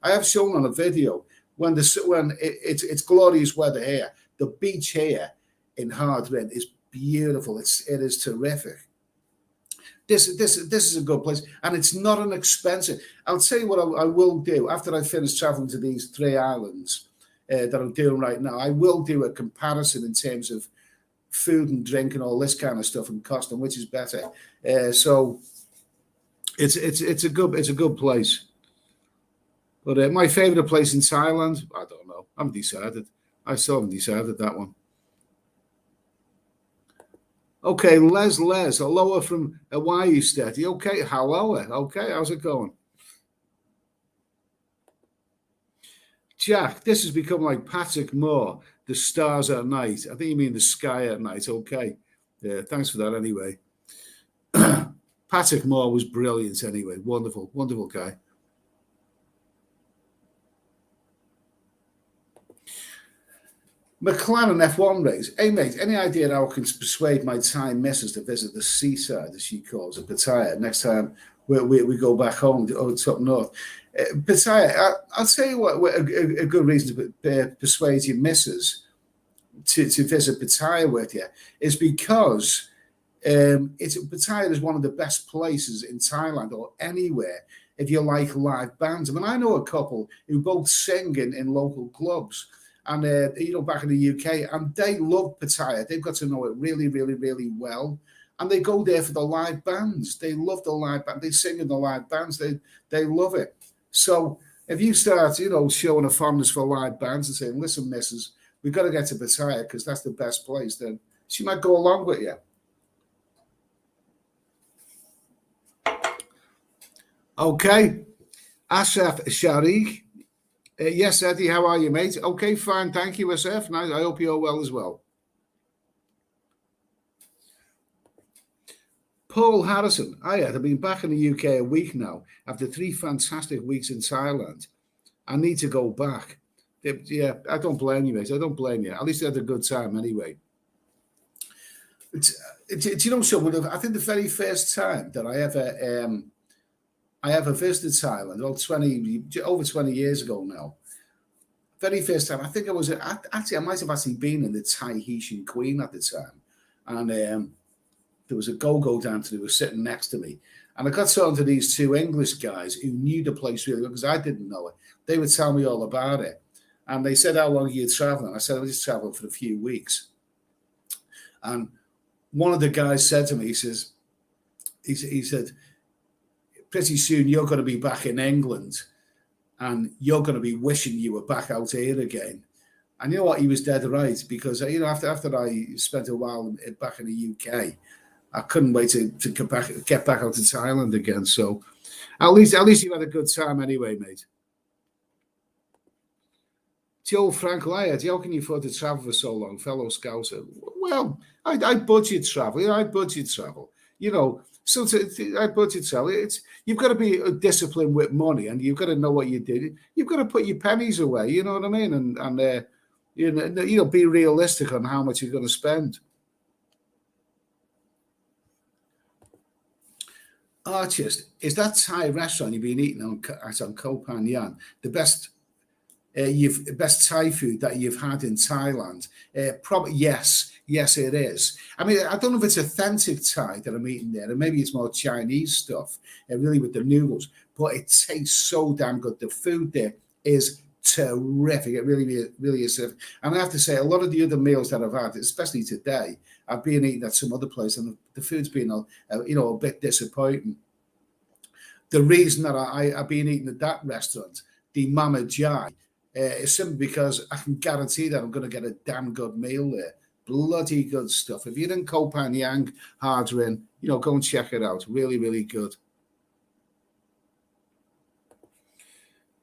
I have shown on a video when it's glorious weather here. The beach here in Hard Ren is beautiful. It is terrific. This is a good place, and it's not an expensive. I'll tell you what I will do after I finish traveling to these 3 islands that I'm doing right now. I will do a comparison in terms of food and drink and all this kind of stuff and cost, and which is better. So it's a good place. But my favorite place in Thailand, I don't know. I haven't decided. I still haven't decided that one. Okay, Les, aloha from Hawaii, Steady. Okay, aloha. Okay, how's it going? Jack, this has become like Patrick Moore, the stars at night. I think you mean the sky at night. Okay. Yeah, thanks for that anyway. Patrick Moore was brilliant anyway. Wonderful, wonderful guy. McLaren F1 race. Hey, mate, any idea how I can persuade my Thai missus to visit the seaside, as she calls it, Pattaya, next time we go back home to up north? Pattaya, I'll tell you what, a good reason to persuade your missus to visit Pattaya with you is because Pattaya is one of the best places in Thailand or anywhere if you like live bands. I mean, I know a couple who both sing in local clubs. And back in the UK, and they love Pattaya. They've got to know it really, really, really well, and they go there for the live bands. They love the live band. They sing in the live bands. They love it. So if you start, showing a fondness for live bands and saying, "Listen, Mrs., we've got to get to Pattaya because that's the best place," then she might go along with you. Okay, Ashraf Sharik. Yes, Eddie, how are you, mate? Okay, fine. Thank you, SF. And I hope you're well as well. Paul Harrison. I've been back in the UK a week now after 3 fantastic weeks in Thailand. I need to go back. Yeah, I don't blame you, mate. I don't blame you. At least I had a good time anyway. Do you know something? I think the very first time that I ever visited Thailand, over 20 years ago now. Very first time, I think I might have actually been in the Tahitian Queen at the time. And there was a go-go dancer who was sitting next to me. And I got talking to these 2 English guys who knew the place really well because I didn't know it. They would tell me all about it. And they said, "How long are you traveling?" I said, "I was just traveling for a few weeks." And one of the guys said to me, he said, "Pretty soon you're going to be back in England and you're going to be wishing you were back out here again." And you know what? He was dead right because, after I spent a while back in the UK, I couldn't wait to get back out to Thailand again. So at least you had a good time anyway, mate. Joe Frank Lyard, how can you afford to travel for so long, fellow Scouser? Well, I budget travel. I budget travel. So I budget travel. You've got to be disciplined with money, and you've got to know what you do. You've got to put your pennies away. You know what I mean? And be realistic on how much you're going to spend. Archist, is that Thai restaurant you've been eating on Koh Phangan the best? Best Thai food that you've had in Thailand? Probably yes, it is. I mean, I don't know if it's authentic Thai that I'm eating there, and maybe it's more Chinese stuff, really with the noodles. But it tastes so damn good. The food there is terrific. It really, really is. And I have to say, a lot of the other meals that I've had, especially today, I've been eating at some other place, and the food's been, a bit disappointing. The reason that I've been eating at that restaurant, the Mama Jai, is simply because I can guarantee that I'm going to get a damn good meal there. Bloody good stuff. If you're in Koh Phangan, Hardrin, go and check it out. Really, really good.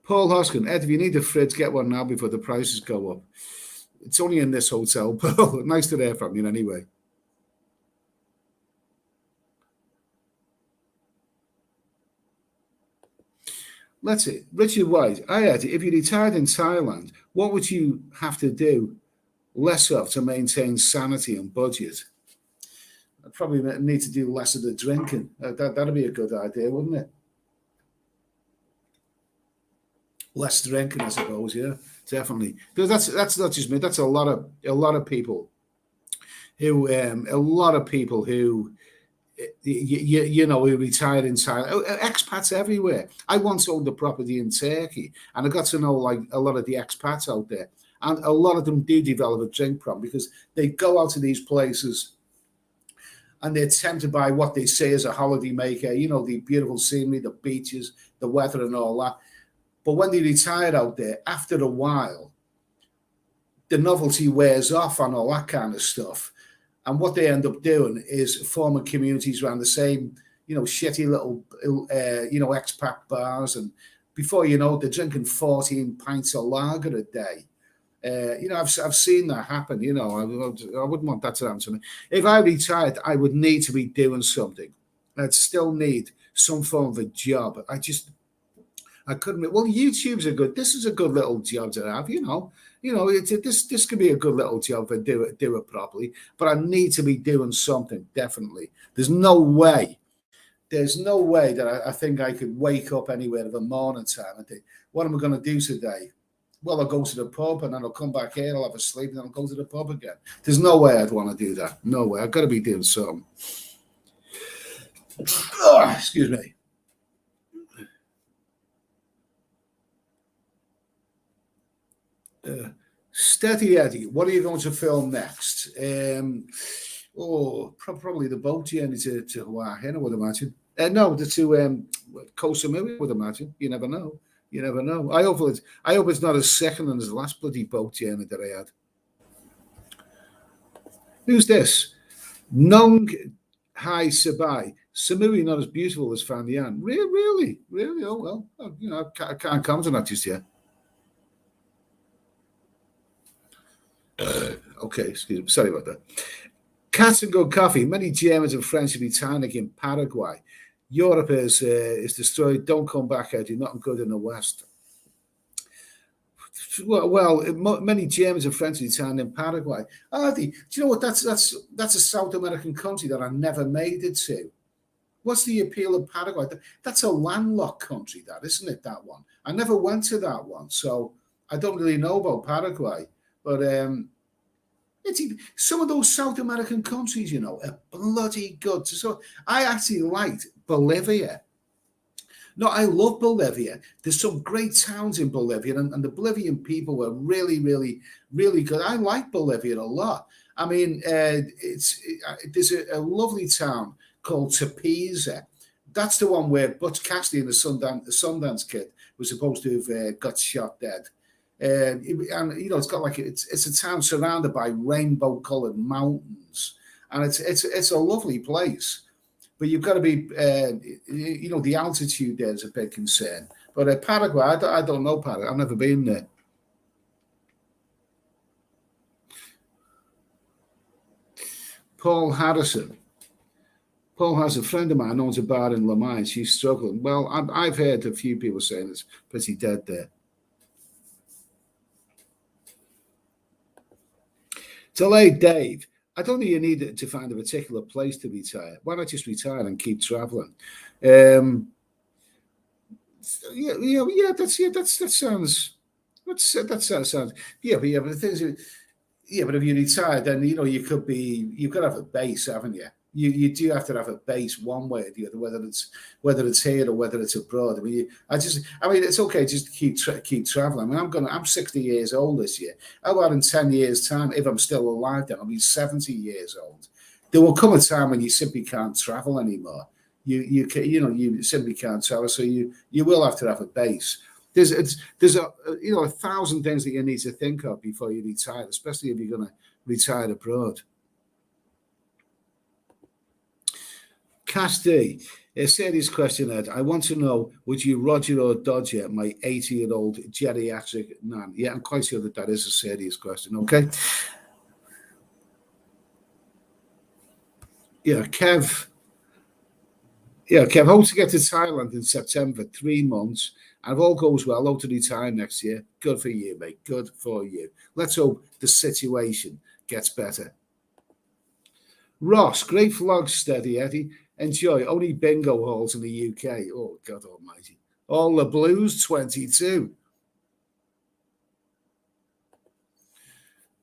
Paul Hoskin, Ed, if you need a fridge, get one now before the prices go up. It's only in this hotel, Paul. Nice to hear from you anyway. Let's see. Richard White, Ed, if you retired in Thailand, what would you have to do less of to maintain sanity and budget? I'd probably need to do less of the drinking. That'd be a good idea, wouldn't it? Less drinking, I suppose. Yeah, definitely. Because that's not just me. That's a lot of people who who retired in Thailand. Expats everywhere. I once owned a property in Turkey, and I got to know like a lot of the expats out there, and a lot of them do develop a drink problem because they go out to these places and they're tempted by what they say is a holiday maker. The beautiful scenery, the beaches, the weather, and all that. But when they retire out there, after a while, the novelty wears off and all that kind of stuff. And what they end up doing is forming communities around the same, shitty little, expat bars. And before you know it, they're drinking 14 pints of lager a day. I've seen that happen. I wouldn't want that to happen to me. If I retired, I would need to be doing something. I'd still need some form of a job. I couldn't. Well, YouTube's a good. This is a good little job to have. This could be a good little job and do it properly. But I need to be doing something definitely. There's no way that I think I could wake up anywhere of a morning time and think, what am I going to do today? Well, I'll go to the pub and then I'll come back here, I'll have a sleep, and then I'll go to the pub again. There's no way I'd want to do that. No way. I've got to be doing something. Oh, excuse me. Steady Eddie, what are you going to film next? Probably the boat journey to Hawaii, I would imagine. No, to Koh Samui, I would imagine. You never know. You never know. I hope it's not as second as the last bloody boat journey that I had. Who's this? Nong Hai Sabai. Samui not as beautiful as Fan Yan. Really? Oh well. I can't comment on that just yet. Okay, excuse me. Sorry about that. Cats and Good Coffee. Many Germans and French have been tanning in Paraguay. Europe is destroyed. Don't come back, Eddie. Nothing good in the West. Well, many Germans and French have been tanning in Paraguay. Eddie, do you know what? That's a South American country that I never made it to. What's the appeal of Paraguay? That's a landlocked country, that isn't it? That one. I never went to that one, so I don't really know about Paraguay. But some of those South American countries, are bloody good. So I actually liked Bolivia. No, I love Bolivia. There's some great towns in Bolivia, and the Bolivian people were really, really, really good. I like Bolivia a lot. I mean, there's a lovely town called Tepiza. That's the one where Butch Cassidy and the Sundance Kid was supposed to have got shot dead. And it's got it's a town surrounded by rainbow-colored mountains, and it's a lovely place. But you've got to be, the altitude there is a big concern. But Paraguay, I don't know Paraguay. I've never been there. Paul Harrison. Paul has a friend of mine owns a bar in Le Mans. She's struggling. Well, I've heard a few people saying it's pretty dead there. Delayed Dave. I don't think you need to find a particular place to retire. Why not just retire and keep traveling? That sounds. But the things. But if you retire, then you've got to have a base, haven't you? You do have to have a base one way or the other, whether it's here or whether it's abroad. I mean, it's okay just to keep traveling. I mean, I'm 60 years old this year. How about in 10 years' time, if I'm still alive, then I'll be 70 years old. There will come a time when you simply can't travel anymore. You simply can't travel, so you will have to have a base. There's 1,000 things that you need to think of before you retire, especially if you're going to retire abroad. Cass D, a serious question, Ed. I want to know, would you Roger or Dodger my 80-year-old geriatric nan? Yeah, I'm quite sure that is a serious question, okay? Yeah, Kev, hope to get to Thailand in September, 3 months. And if all goes well, hope to retire next year. Good for you, mate. Good for you. Let's hope the situation gets better. Ross, great vlog, Steady Eddie. Enjoy. Only bingo halls in the UK. Oh, God almighty. All the Blues, 22.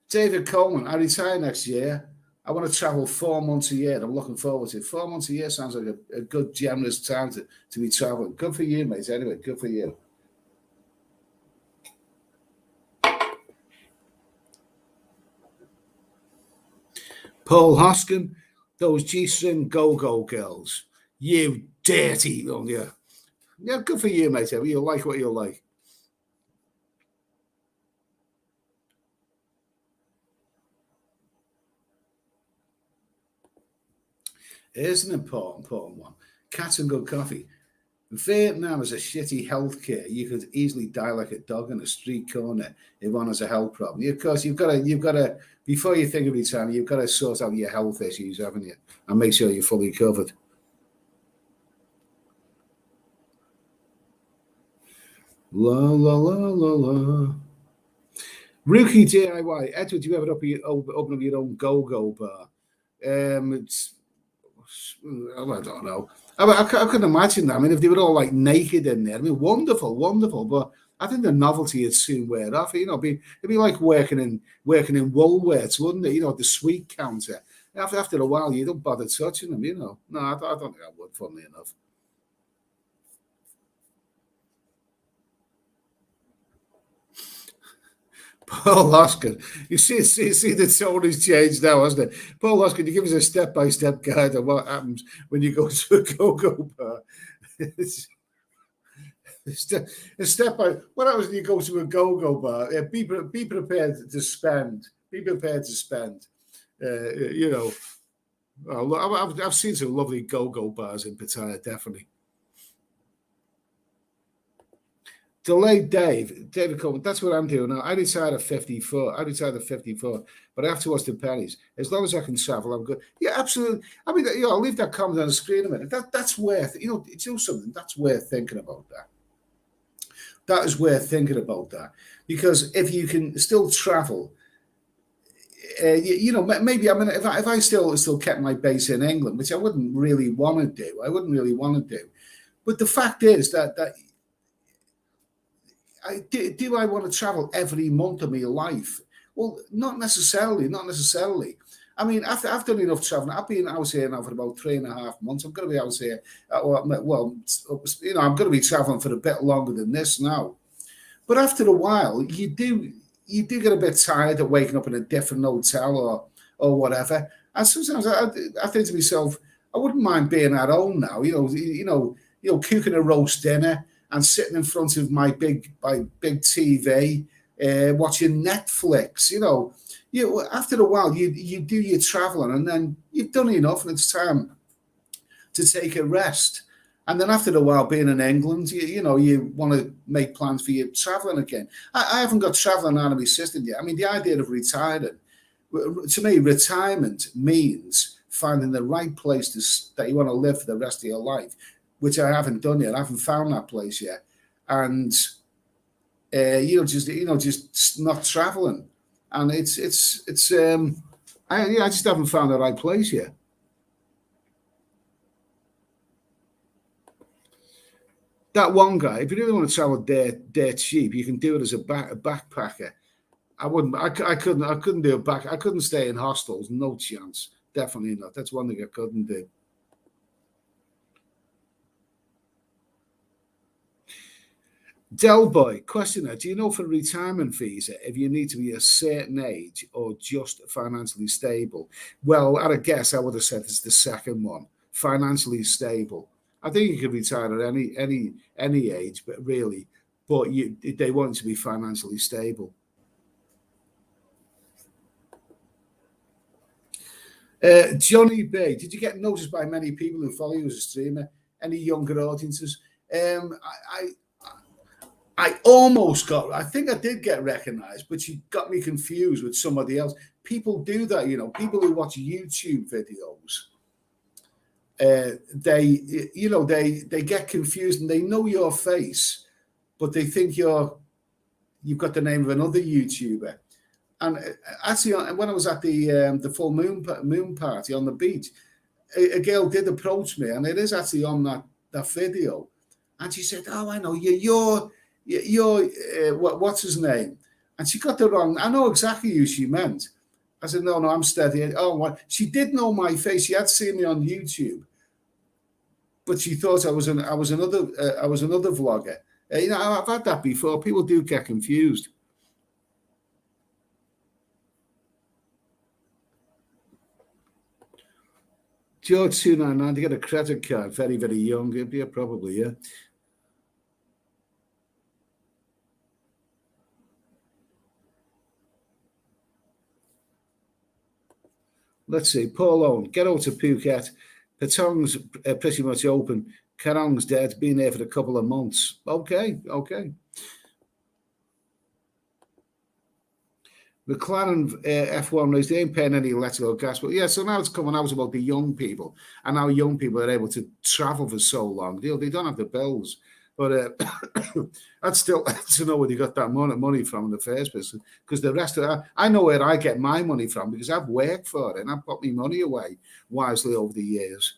David Coleman, I retire next year. I want to travel 4 months a year. I'm looking forward to it. 4 months a year sounds like a good, generous time to be traveling. Good for you, mate. Anyway, good for you. Paul Hoskin, those G-string go-go girls. You dirty. Oh, yeah. Yeah, good for you, mate. You'll like what you'll like. Here's an important one. Cats and Good Coffee. Vietnam is a shitty healthcare. You could easily die like a dog in a street corner if one has a health problem. Of course, you've got to before you think of retirement, you've got to sort out your health issues, haven't you? And make sure you're fully covered. La la la la la. Rookie DIY. Edward, do you ever open up your own go-go bar? It's I don't know. I can imagine that. I mean, if they were all like naked in there, I mean, wonderful, wonderful. But I think the novelty would soon wear off. You know, it'd be like working in Woolworths, wouldn't it? You know, the sweet counter. After a while, you don't bother touching them. You know, no, I don't think I would. Funnily enough. Paul Hoskin, you see the tone has changed now, hasn't it? Paul Hoskin, you give us a step-by-step guide on what happens when you go to a go-go bar. A step by what happens when you go to a go-go bar? Be prepared to spend. Be prepared to spend. You know, I've seen some lovely go-go bars in Pattaya, definitely. Delayed David Coleman. That's what I'm doing now. I retired at 54. I retired at 54, but I have to watch the pennies. As long as I can travel, I'm good. Yeah, absolutely. I mean, you know, I'll leave that comment on the screen a minute. That's worth, you know, do something. That's worth thinking about that. That is worth thinking about that. Because if you can still travel, you know, maybe I mean, if I still kept my base in England, which I wouldn't really want to do, But the fact is that do I want to travel every month of my life? Well, not necessarily. Not necessarily. I mean, I've done enough traveling. I've been out here now for about 3.5 months. I'm going to be out here. Well, you know, I'm going to be traveling for a bit longer than this now. But after a while, you do get a bit tired of waking up in a different hotel or whatever. And sometimes I think to myself, I wouldn't mind being at home now. Cooking a roast dinner and sitting in front of my big TV, watching Netflix. After a while, you do your traveling, and then you've done enough, and it's time to take a rest. And then after a while, being in England, you want to make plans for your traveling again. I haven't got traveling out of my system yet. I mean, the idea of retiring, to me, retirement means finding the right place that you want to live for the rest of your life, which I haven't done yet. I haven't found that place yet, and just not traveling, and I just haven't found the right place yet. That one guy, if you really want to travel dirt cheap, you can do it as a backpacker. I wouldn't. I couldn't. I couldn't do it back. I couldn't stay in hostels. No chance. Definitely not. That's one thing I couldn't do. Del Boy, questioner, do you know for retirement visa if you need to be a certain age or just financially stable? Well, at a guess, I would have said it's the second one, financially stable. I think you could retire at any age, but really, they want to be financially stable. Johnny B, did you get noticed by many people who follow you as a streamer? Any younger audiences? I almost got, I think I did get recognized, but she got me confused with somebody else. People do that, people who watch YouTube videos. They get confused and they know your face, but they think you've got the name of another YouTuber. And actually, when I was at the full moon party on the beach, a girl did approach me, and it is actually on that video. And she said, "Oh, I know you're what's his name?" And she got the wrong. I know exactly who she meant. I said, "No, I'm steady." Oh, what? She did know my face. She had seen me on YouTube, but she thought I was another vlogger. I've had that before. People do get confused. George 299 to get a credit card, very, very young. Yeah, probably, yeah. Let's see. Paul Owen, get out to Phuket. Patong's pretty much open. Karong's dead. Been there for a couple of months. Okay. McLaren F1 race, they ain't paying any electrical gas. But yeah, so now it's coming out about the young people. And now young people are able to travel for so long. They don't have the bills. But I'd still like to know where you got that money from in the first place. Because the rest of that, I know where I get my money from because I've worked for it and I've put my money away wisely over the years.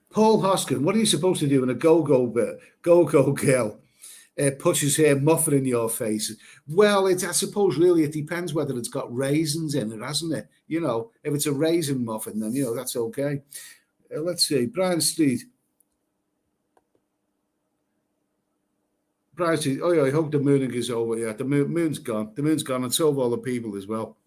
Paul Hoskin, what are you supposed to do when a go-go girl pushes her muffin in your face? Well, I suppose really it depends whether it's got raisins in it, hasn't it? You know, if it's a raisin muffin, then, you know, that's okay. Let's see. Brian Street. Brian Street. Oh, yeah, I hope the mooning is over. Yeah, the moon's gone. The moon's gone, and so have all the people as well.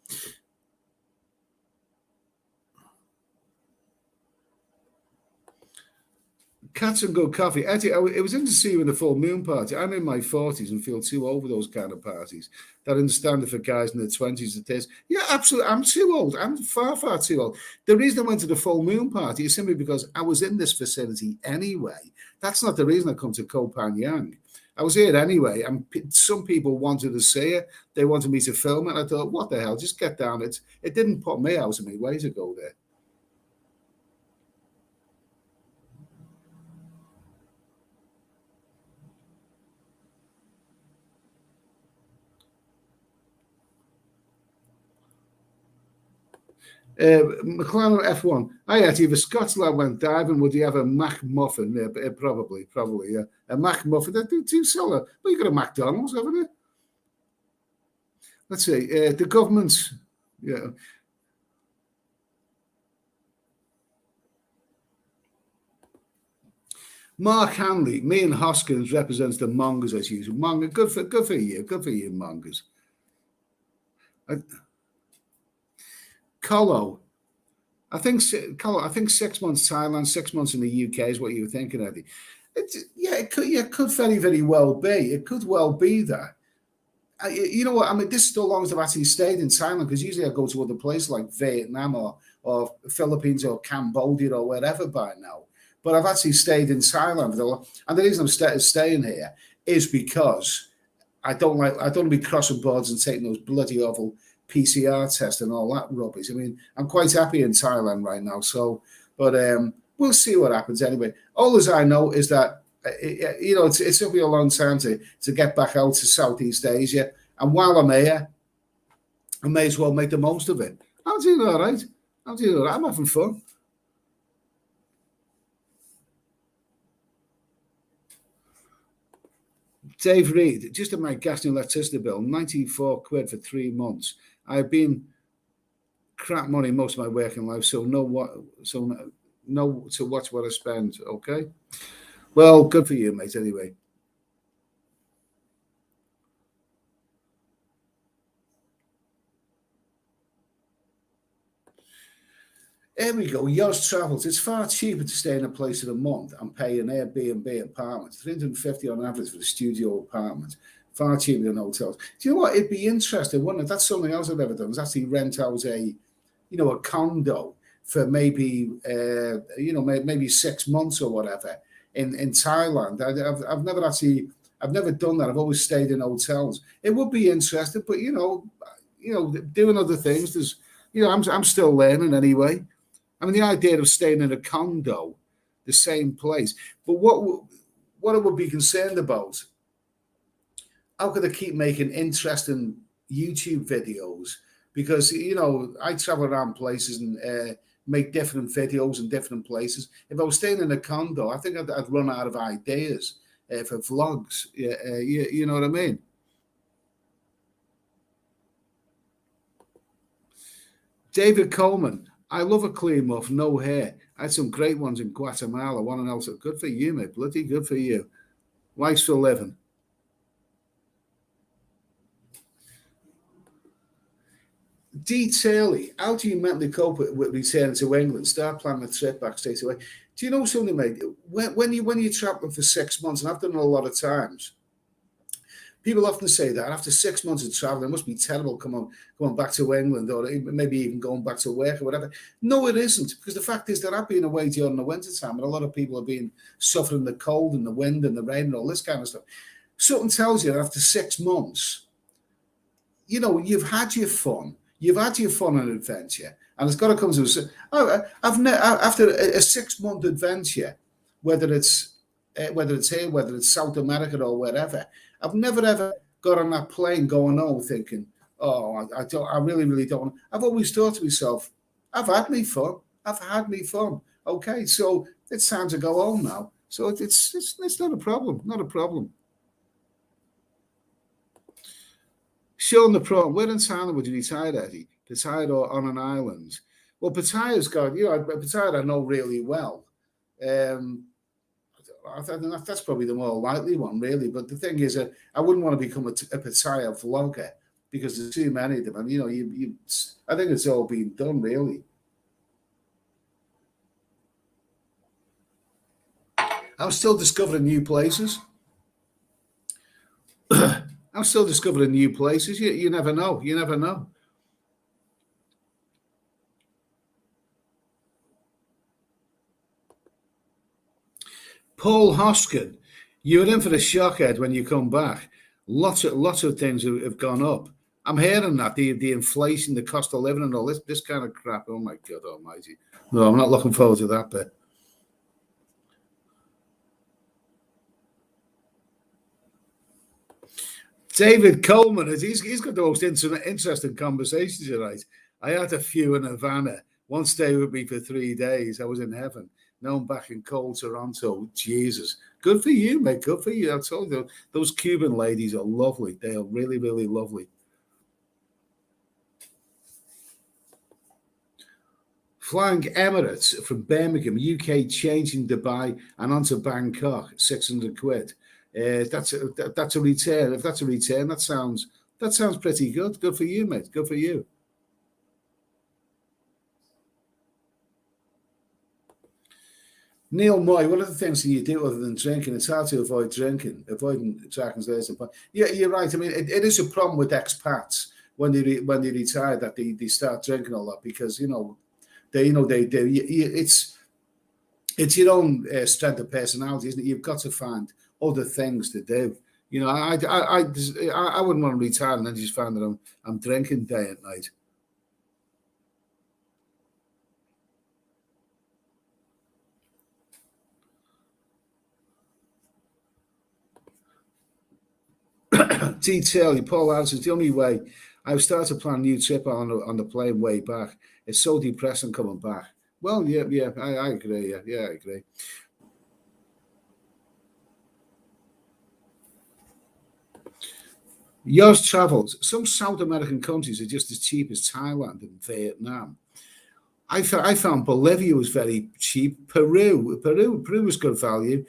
Cats and Good Coffee. Eddie, it was interesting to see you in the full moon party. I'm in my 40s and feel too old for those kind of parties. That I understand it for guys in their 20s it is. Yeah, absolutely. I'm too old. I'm far, far too old. The reason I went to the full moon party is simply because I was in this facility anyway. That's not the reason I come to Koh Phangan. I was here anyway, and some people wanted to see it. They wanted me to film it. I thought, what the hell? Just get down. It didn't put me out of my way to go there. McLaren F1. Hi, Eddie. If a Scots lad went diving, would he have a Mac muffin? Probably, yeah. A Mac muffin. They do sell it. Well, you got a McDonald's, haven't you? Let's see. The government's, yeah. Mark Hanley. Me and Hoskins represents the mongers as usual. Monger, good for you. Good for you, mongers. Colo. I think 6 months Thailand, 6 months in the UK is what you were thinking, Eddie. It could very, very well be. It could well be that. You know what? I mean, this is the longest I've actually stayed in Thailand because usually I go to other places like Vietnam or Philippines or Cambodia or wherever by now. But I've actually stayed in Thailand. And the reason I'm staying here is because I don't want to be crossing borders and taking those bloody awful PCR test and all that rubbish. I mean, I'm quite happy in Thailand right now. So, but we'll see what happens anyway. All as I know is that it took me a long time to get back out to Southeast Asia, and while I'm here, I may as well make the most of it. I'm doing all right. I'm having fun. Dave Reed, just at my gas and electricity bill, 94 quid for 3 months. I've been crap money most of my working life, so to watch what I spend. Okay, well, good for you, mate. Anyway, here we go. Yours Travels. It's far cheaper to stay in a place in a month and pay an Airbnb apartment. 350 on average for the studio apartment. Far cheaper than hotels. Do you know what? It'd be interesting, wouldn't it? That's something else I've never done. Is actually rent out a condo for maybe maybe 6 months or whatever in Thailand. I've never done that. I've always stayed in hotels. It would be interesting, but doing other things. I'm still learning anyway. I mean, the idea of staying in a condo, the same place. But what I would be concerned about, how could I keep making interesting YouTube videos? Because, I travel around places and make different videos in different places. If I was staying in a condo, I think I'd run out of ideas for vlogs. You know what I mean? David Coleman. I love a clean muff, no hair. I had some great ones in Guatemala. One and also good for you, mate. Bloody good for you. Life's for living. Detailing. How do you mentally cope with returning to England? Start planning a trip back straight away. Do you know something, mate? When you're traveling for 6 months, and I've done it a lot of times, people often say that after 6 months of traveling, it must be terrible coming back to England or maybe even going back to work or whatever. No, it isn't, because the fact is that I've been away during the winter time and a lot of people have been suffering the cold and the wind and the rain and all this kind of stuff. Something tells you that after 6 months, you've had your fun. You've had your fun and adventure, and it's got to come to. After a 6-month adventure, whether it's here, whether it's South America or wherever, I've never ever got on that plane going home thinking, oh, I really, really don't. I've always thought to myself, I've had me fun. I've had me fun. Okay, so it's time to go home now. So it's not a problem. Not a problem. Sean the Prawn, where in Thailand would you retire, Eddie? Pattaya or on an island? Well, Pattaya's got, Pattaya I know really well. I think that's probably the more likely one, really. But the thing is, I wouldn't want to become a Pattaya vlogger because there's too many of them. And, I think it's all been done, really. I'm still discovering new places. I'm still discovering new places. You never know. You never know. Paul Hoskin, you're in for the shock, Ed, when you come back. Lots of things have gone up. I'm hearing that the inflation, the cost of living, and all this kind of crap. Oh my God Almighty! No, I'm not looking forward to that bit. David Coleman, he's got the most interesting conversations tonight. I had a few in Havana. One stayed with me for 3 days. I was in heaven. Now I'm back in cold Toronto. Jesus. Good for you, mate. Good for you. I told you, those Cuban ladies are lovely. They are really, really lovely. Flying Emirates from Birmingham, UK, changing Dubai and on to Bangkok, 600 quid. That's a return. If that's a return, that sounds pretty good. Good for you, mate. Good for you. Neil Moy, what are the things that you do other than drinking? It's hard to avoid drinking, avoiding tracking days. Yeah, you're right. I mean, it is a problem with expats when they retire that they start drinking a lot because they do. It's your own strength of personality, isn't it? You've got to find other things to do. I wouldn't want to retire and then just find that I'm drinking day and night. Detail, Paul answers, the only way I've started to plan a new trip on the plane way back. It's so depressing coming back. Well, yeah, I agree. Yeah, I agree. Yours travels. Some South American countries are just as cheap as Thailand and Vietnam. I found Bolivia was very cheap. Peru was good value.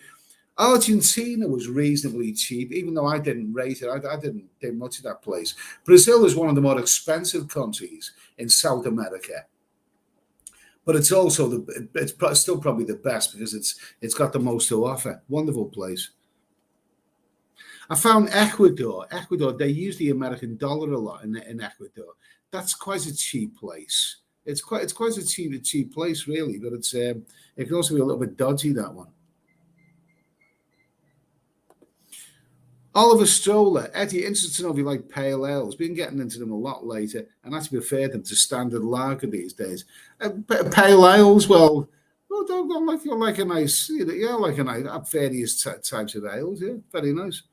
Argentina was reasonably cheap, even though I didn't rate it. I didn't think much of that place. Brazil is one of the more expensive countries in South America, but it's also it's still probably the best because it's got the most to offer. Wonderful place. I found Ecuador. They use the American dollar a lot in Ecuador. That's quite a cheap place. It's quite a cheap place, really, but it can also be a little bit dodgy, that one. Oliver Stroller, Eddie, interested to know if you like pale ales. Been getting into them a lot later, and actually prefer them to standard lager these days. Pale ales, well, don't like a nice, like a nice various types of ales. Yeah, very nice.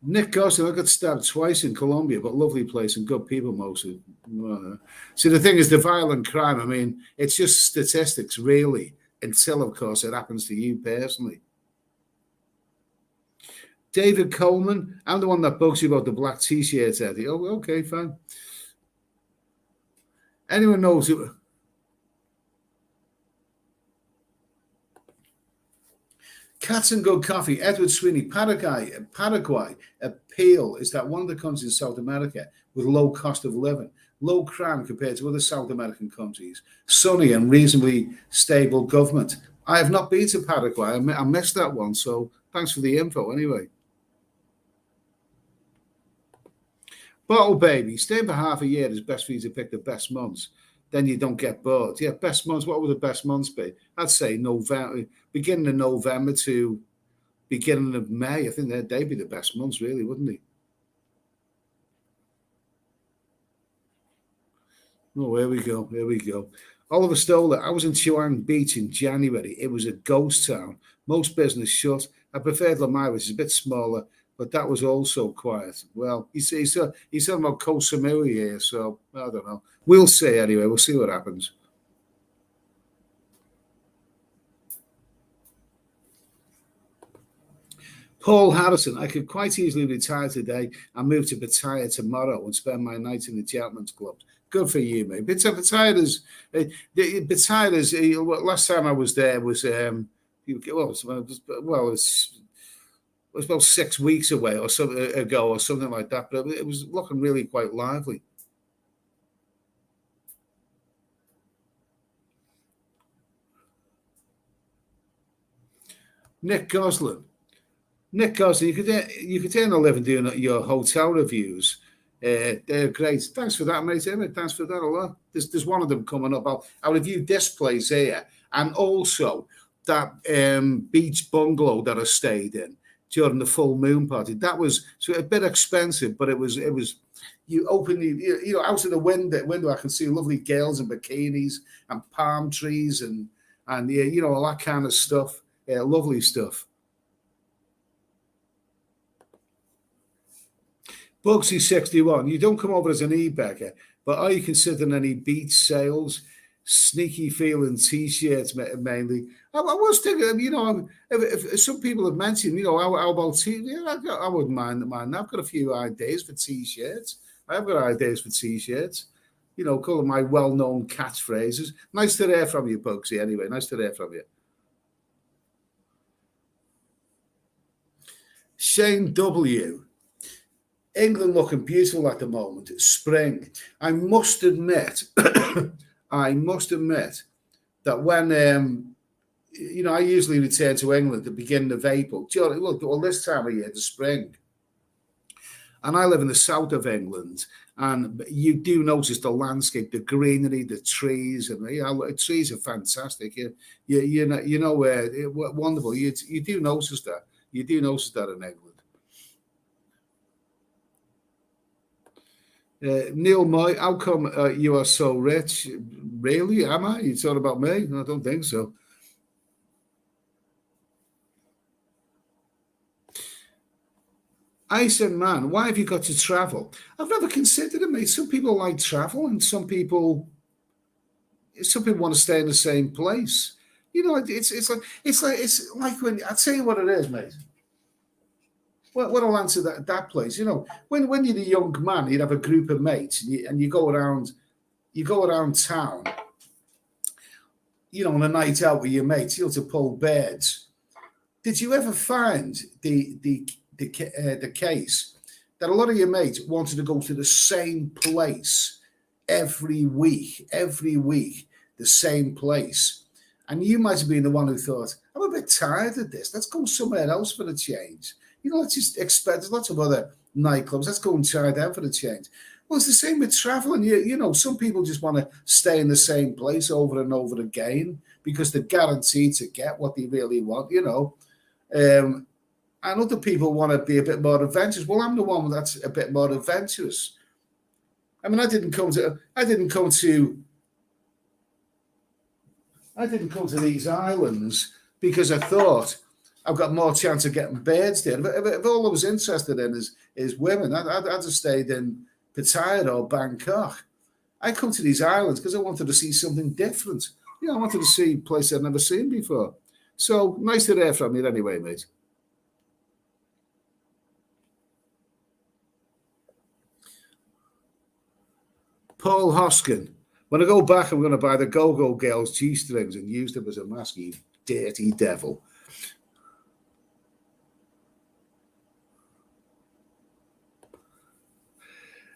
Nick Gosling, I got stabbed twice in Colombia, but lovely place and good people mostly. See, the thing is, the violent crime, I mean, it's just statistics, really, until, of course, it happens to you personally. David Coleman, I'm the one that bugs you about the black T-shirts, Eddie. Oh, okay, fine. Anyone knows who... Cats and Good Coffee, Edward Sweeney, Paraguay appeal is that one of the countries in South America with low cost of living, low crime compared to other South American countries, sunny and reasonably stable government. I have not been to Paraguay. I missed that one, so thanks for the info anyway. Bottle Baby, staying for half a year is best for you to pick the best months. Then you don't get bored. Yeah, best months. What would the best months be? I'd say November, beginning of November to beginning of May. I think they'd be the best months, really, wouldn't they? Oh, here we go. Here we go. Oliver Stoller, I was in Chuang Beach in January. It was a ghost town. Most business shut. I preferred Lamai, which is a bit smaller, but that was also quiet. Well, he's talking about Koh Samui here, so I don't know. We'll see anyway. We'll see what happens. Paul Harrison, I could quite easily retire today and move to Pattaya tomorrow and spend my night in the gentlemen's club. Good for you, mate. Pattaya is, last time I was there was, it was about 6 weeks away or something ago or something like that, but it was looking really quite lively. Nick Goslin, you could earn a living doing your hotel reviews. They're great. Thanks for that, mate. Thanks for that a lot. There's one of them coming up. I'll review this place here, and also that beach bungalow that I stayed in during the full moon party. That was a bit expensive, but it was. You open out of the window, I can see lovely girls in bikinis and palm trees and all that kind of stuff. Lovely stuff. Bugsy61, you don't come over as an e-bagger, but are you considering any beach sales? Sneaky feeling t-shirts mainly. I was thinking, if some people have mentioned, how about t-shirts? I wouldn't mind. I've got a few ideas for t-shirts. I've got ideas for t-shirts. Call them my well-known catchphrases. Nice to hear from you, Bugsy. Anyway, nice to hear from you. Shane W. England looking beautiful at the moment. It's spring. I must admit, that when I usually return to England at the beginning of April. Well, this time of year, the spring, and I live in the south of England, and you do notice the landscape, the greenery, the trees, and the trees are fantastic. Wonderful. You do notice that. You do notice that in England. Neil Moy, how come you are so rich? Really? Am I? You talking about me? I don't think so. I said, man, why have you got to travel? I've never considered it, mate. Some people like travel, and some people want to stay in the same place. It's like when I tell you what it is, mate. Well, I'll answer that place. When you're a young man, you'd have a group of mates, and you go around town, on a night out with your mates, to pull birds. Did you ever find the case that a lot of your mates wanted to go to the same place every week, the same place, and you might have been the one who thought, I'm a bit tired of this. Let's go somewhere else for a change. Let's just expect. There's lots of other nightclubs. Let's go and try them for the change. Well, it's the same with traveling. Some people just want to stay in the same place over and over again because they're guaranteed to get what they really want. And other people want to be a bit more adventurous. Well, I'm the one that's a bit more adventurous. I mean, I didn't come to these islands because I thought I've got more chance of getting birds there. If all I was interested in is women, I'd have stayed in Pattaya or Bangkok. I come to these islands because I wanted to see something different. I wanted to see a place I'd never seen before. So nice to hear from you anyway, mate. Paul Hoskin. When I go back, I'm going to buy the Go-Go Girls G-strings and use them as a mask, you dirty devil.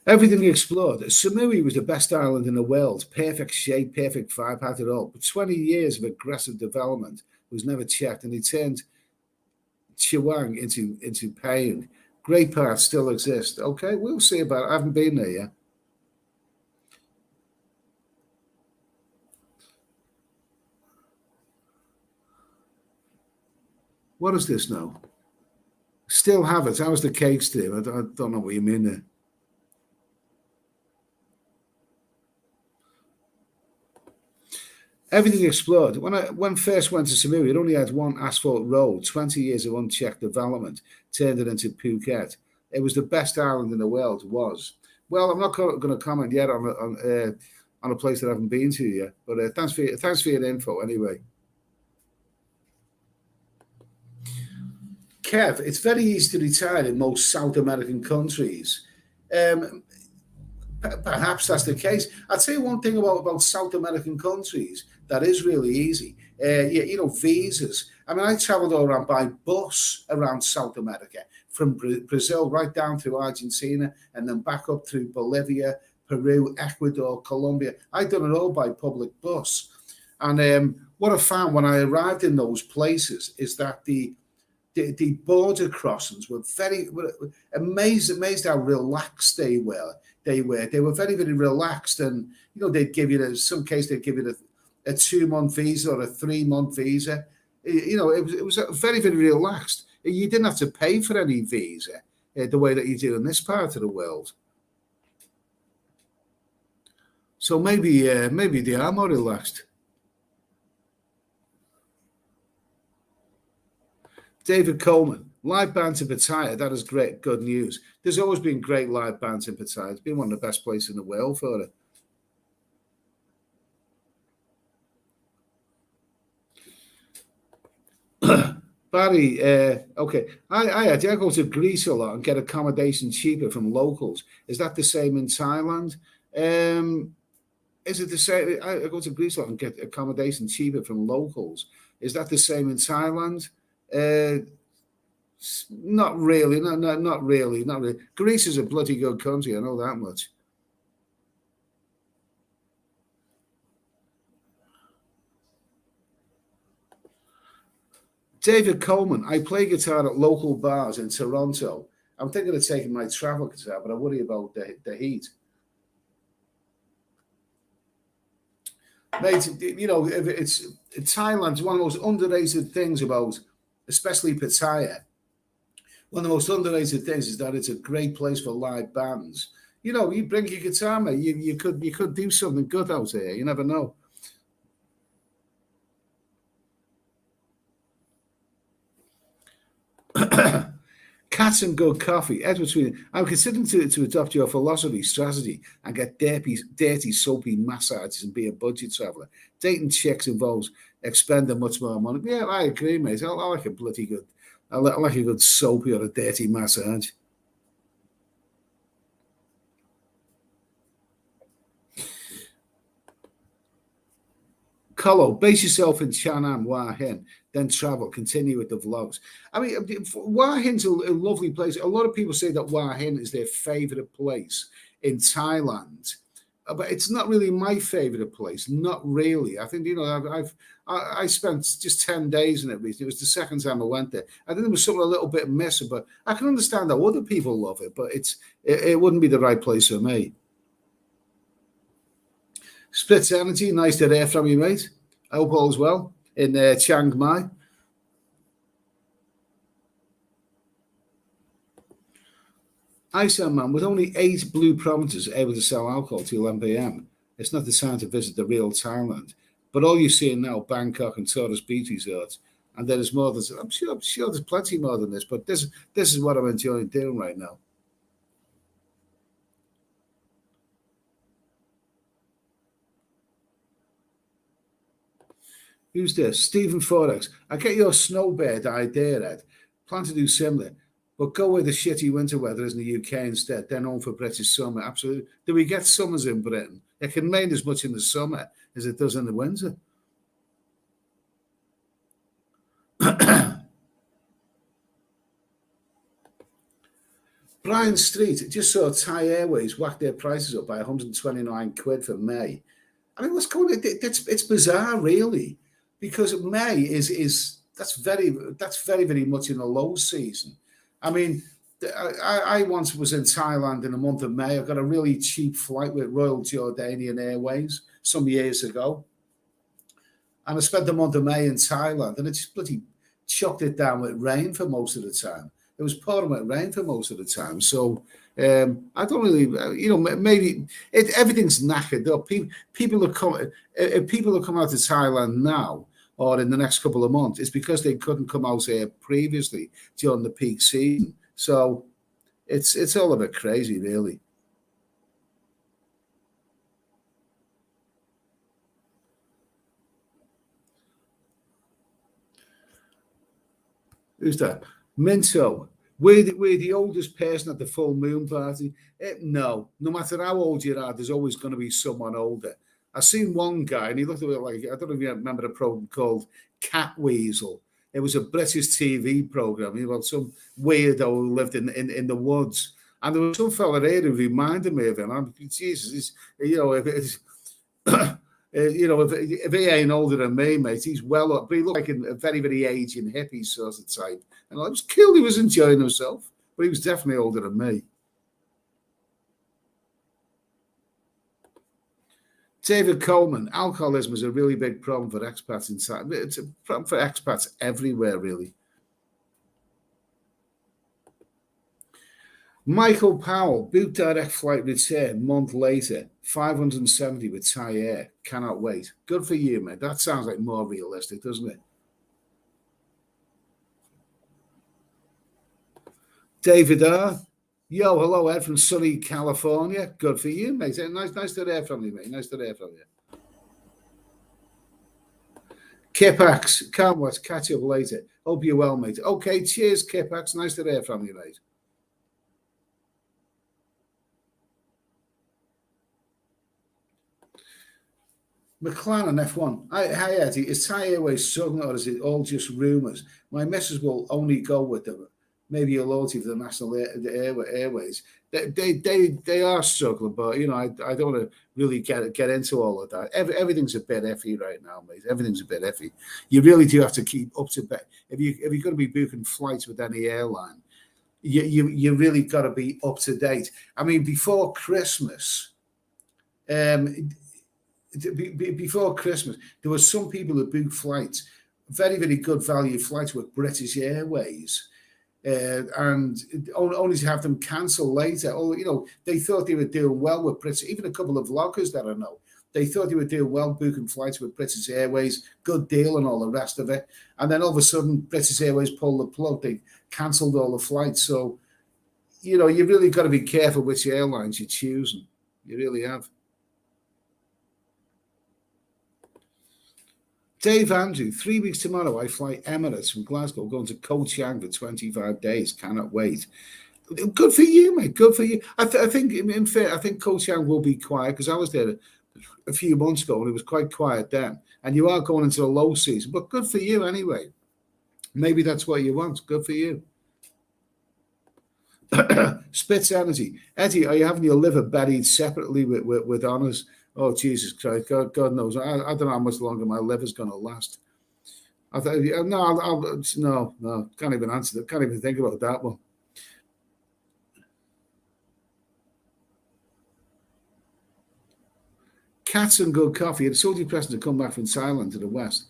Everything explored. Samui was the best island in the world. Perfect shape, perfect vibe, had it all. But 20 years of aggressive development was never checked, and he turned Chiang into pain. Great parts still exist. Okay, we'll see about it. I haven't been there yet. What is this now? Still have it. How's the cake still? I don't know what you mean there. Everything explored. When first went to Samui, it only had one asphalt road. 20 years of unchecked development turned it into Phuket. It was the best island in the world. Was. Well, I'm not going to comment yet on a place that I haven't been to yet. But thanks for your info anyway. Kev, it's very easy to retire in most South American countries. Perhaps that's the case. I'd say one thing about South American countries that is really easy. Visas. I mean, I traveled all around by bus around South America, from Brazil right down through Argentina, and then back up through Bolivia, Peru, Ecuador, Colombia. I'd done it all by public bus. And what I found when I arrived in those places is that the border crossings were amazed how relaxed they were. They were very, very relaxed, and they'd give you, in some case, they'd give you a 2-month visa or a 3-month visa. It was very, very relaxed. You didn't have to pay for any visa the way that you do in this part of the world. So maybe they are more relaxed. David Coleman, live bands in Pattaya. That is great, good news. There's always been great live bands in Pattaya. It's been one of the best places in the world for it. Barry, okay. I go to Greece a lot and get accommodation cheaper from locals. Is that the same in Thailand? Is it the same? I go to Greece a lot and get accommodation cheaper from locals. Is that the same in Thailand? Not really. No, not really. Not really. Greece is a bloody good country. I know that much. David Coleman, I play guitar at local bars in Toronto. I'm thinking of taking my travel guitar, but I worry about the heat. Mate, if it's Thailand's one of the most underrated things about, especially Pattaya. One of the most underrated things is that it's a great place for live bands. You bring your guitar, mate. You could do something good out here. You never know. Cats and good coffee. Edward Sweden, I'm considering to adopt your philosophy, strategy, and get dirty, soapy massages and be a budget traveller. Dating chicks involves expending much more money. Yeah, I agree, mate. I like a bloody good, I like a good soapy or a dirty massage. Colo, base yourself in Chanam, Hua Hin, then travel, continue with the vlogs. I mean, Hua Hin's a lovely place. A lot of people say that Hua Hin is their favorite place in Thailand, but it's not really my favorite place. Not really. I think, I spent just 10 days in it recently. It was the second time I went there. I think there was something a little bit missing, but I can understand how other people love it, but it wouldn't be the right place for me. Splits Energy, nice to hear from you, mate. I hope all's well in Chiang Mai. Iceland man, with only 8 blue provinces able to sell alcohol till 11 p.m., it's not the time to visit the real Thailand. But all you see now, Bangkok and tourist beach resorts, and there is more than I'm sure there's plenty more than this, but this is what I'm enjoying doing right now. Who's this? Stephen Forex. I get your snowbird idea, Ed. Plan to do similar, but go where the shitty winter weather is in the UK instead. Then on for British summer. Absolutely. Do we get summers in Britain? It can rain as much in the summer as it does in the winter. Brian Street just saw Thai Airways whack their prices up by 129 quid for May. I mean, what's going on? It's bizarre, really, because May is that's very, very much in a low season. I mean, I once was in Thailand in the month of May. I got a really cheap flight with Royal Jordanian Airways some years ago, and I spent the month of May in Thailand, and it just bloody chucked it down with rain for most of the time. it was pouring with rain for most of the time. So I don't really, maybe everything's knackered up. People are coming. If people are coming out to Thailand now or in the next couple of months, it's because they couldn't come out here previously during the peak season. So it's all a bit crazy, really. Who's that? Minto. We're the oldest person at the full moon party. No matter how old you are, there's always going to be someone older. I seen one guy, and he looked a bit like, I don't know if you remember a program called Cat Weasel. It was a British TV program about some weirdo who lived in the woods. And there was some fella there who reminded me of him. I'm Jesus, if he ain't older than me, mate, he's well up. But he looked like a very, very aging hippie sort of type. And I was cool. He was enjoying himself, but he was definitely older than me. David Coleman, alcoholism is a really big problem for expats in Thailand. It's a problem for expats everywhere, really. Michael Powell, book direct flight return month later, 570 with Thai Air. Cannot wait. Good for you, mate. That sounds like more realistic, doesn't it? David R. Yo, hello, Ed from sunny California. Good for you, mate. Nice to hear from you, mate. Nice to hear from you. Kipax, can't wait. Catch up later. Hope you're well, mate. Okay, cheers, Kipax. Nice to hear from you, mate. McLaren F1. Hi, Eddie. Is Thai Airways struggling or is it all just rumours? My missus will only go with them. Maybe a loyalty to the National Airways. They are struggling, but I don't want to really get into all of that. Everything's a bit iffy right now, mate. Everything's a bit iffy. You really do have to keep up to date. If you're going to be booking flights with any airline, you really got to be up to date. I mean, before Christmas, before Christmas, there were some people who booked flights, very, very good value flights with British Airways. And only to have them cancel later. Or, they thought they were doing well with British, even a couple of vloggers that I know. They thought they were doing well booking flights with British Airways, good deal and all the rest of it. And then all of a sudden, British Airways pulled the plug. They cancelled all the flights. So, you really got to be careful which airlines you're choosing. You really have. Dave Andrew, 3 weeks tomorrow, I fly Emirates from Glasgow, going to Koh Chang for 25 days. Cannot wait. Good for you, mate. Good for you. I think, in fair, I think Koh Chang will be quiet because I was there a few months ago and it was quite quiet then. And you are going into the low season, but good for you anyway. Maybe that's what you want. Good for you. Spitz Energy. Eddie, are you having your liver buried separately with honours? Oh, Jesus Christ. God knows. I don't know how much longer my liver's going to last. I thought, no, can't even answer that. Can't even think about that one. Cats and good coffee. It's so depressing to come back from Thailand to the West.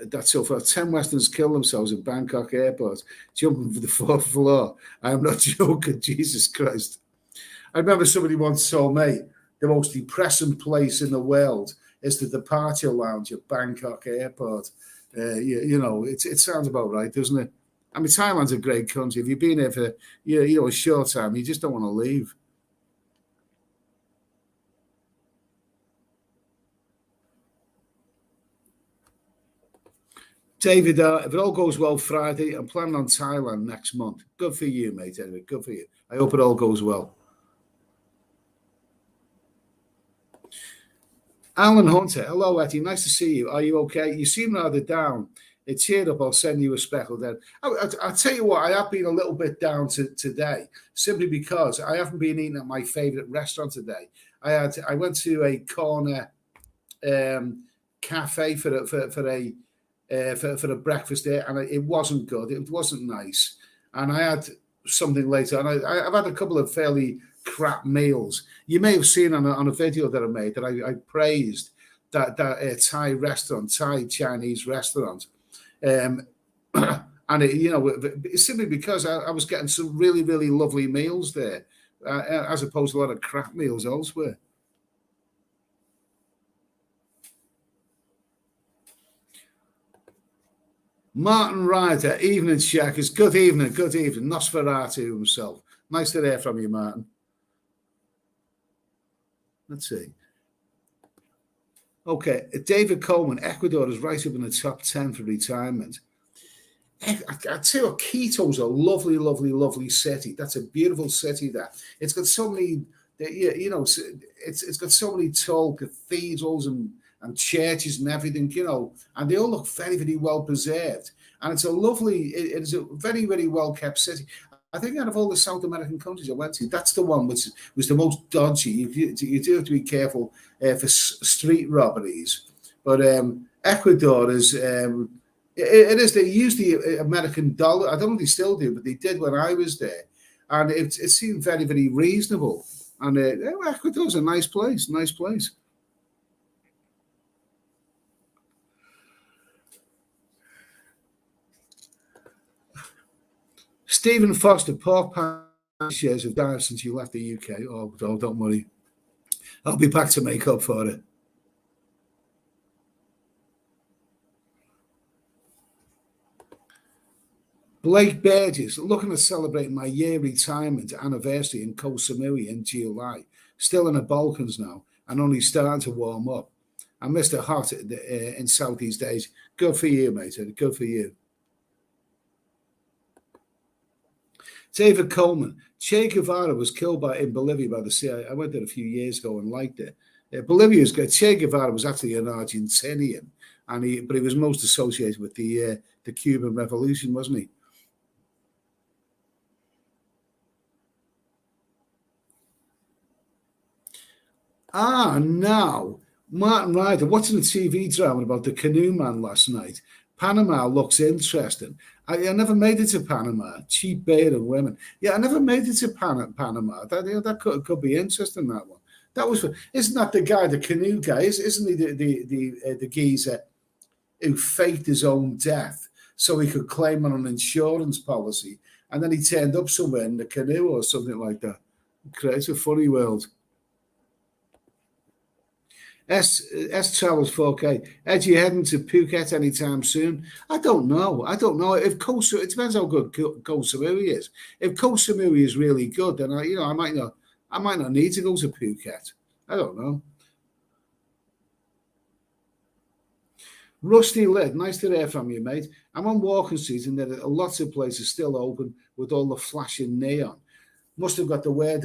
That's so far. 10 Westerns killed themselves at Bangkok airport, jumping from the 4th floor. I'm not joking. Jesus Christ. I remember somebody once told me, the most depressing place in the world is the departure lounge at Bangkok airport. It sounds about right, doesn't it? I mean, Thailand's a great country. If you've been here for a short time, you just don't want to leave. David, if it all goes well Friday, I'm planning on Thailand next month. Good for you, mate. Anyway, good for you. I hope it all goes well. Alan Hunter, hello, Eddie. Nice to see you. Are you okay? You seem rather down. Cheered up. I'll send you a speckle then. I'll tell you what, I have been a little bit down today, simply because I haven't been eating at my favourite restaurant today. I went to a corner cafe for a breakfast there, and it wasn't good. It wasn't nice. And I had something later, and I've had a couple of fairly crap meals. You may have seen on a video that I made that I praised that Thai restaurant, Thai Chinese restaurant. And And simply because I was getting some really, really lovely meals there, as opposed to a lot of crap meals elsewhere. Martin Ryder, evening, Shackers. Good evening, good evening. Nosferatu himself. Nice to hear from you, Martin. Let's see. Okay, David Coleman, Ecuador is right up in the top 10 for retirement. I'd say Quito's a lovely, lovely, lovely city. That's a beautiful city there. It's got so many, it's got so many tall cathedrals and churches and everything, and they all look very, very well preserved. And it's a very, very well kept city. I think out of all the South American countries I went to, that's the one which was the most dodgy. You do have to be careful for street robberies. But Ecuador is, it is, they use the American dollar. I don't know if they still do, but they did when I was there. And it seemed very, very reasonable. And Ecuador's a nice place, nice place. Stephen Foster, pork pie shares have dived since you left the UK. Oh, don't worry. I'll be back to make up for it. Blake Burgess, looking to celebrate my year retirement anniversary in Koh Samui in July. Still in the Balkans now and only starting to warm up. I missed it hot in Southeast Asia. Good for you, mate. Good for you. David Coleman, Che Guevara was killed in Bolivia by the CIA. I went there a few years ago and liked it. Bolivia is good. Che Guevara was actually an Argentinian, but he was most associated with the Cuban Revolution, wasn't he? Now, Martin Ryder, watching the TV drama about the canoe man last night. Panama looks interesting. I never made it to Panama. Cheap beer and women. Yeah, I never made it to Panama. That could be interesting. That one. Isn't that the guy, the canoe guy? Isn't he the geezer who faked his own death so he could claim on an insurance policy, and then he turned up somewhere in the canoe or something like that? It's a funny world. S Travels 4K. Ed, you heading to Phuket anytime soon? I don't know. If it depends how good Koh Samui is. If Koh Samui is really good, then I might not need to go to Phuket. I don't know. Rusty Lid, nice to hear from you, mate. I'm on Walking Street and there are lots of places still open with all the flashing neon. Must have got the word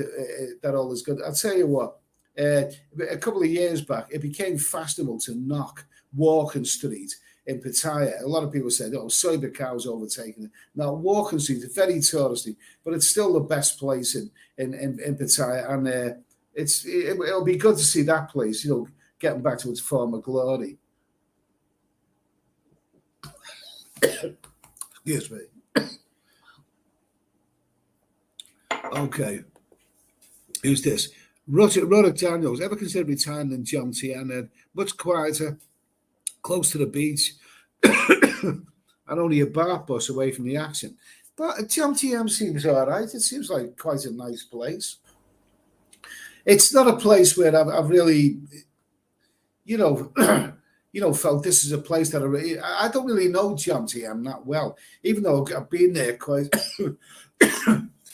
that all is good. I'll tell you what. A couple of years back, it became fashionable to knock Walking Street in Pattaya. A lot of people said, Cyber Cow's overtaken it. Now, Walking Street is very touristy, but it's still the best place in Pattaya. And it'll be good to see that place, getting back to its former glory. Excuse me. Okay. Who's this? Roderick Daniels, ever considered retiring in John Tien? Much quieter, close to the beach, and only a bar bus away from the action. But John Tien seems all right. It seems like quite a nice place. It's not a place where I've really, felt this is a place that I don't really know John Tien that well, even though I've been there quite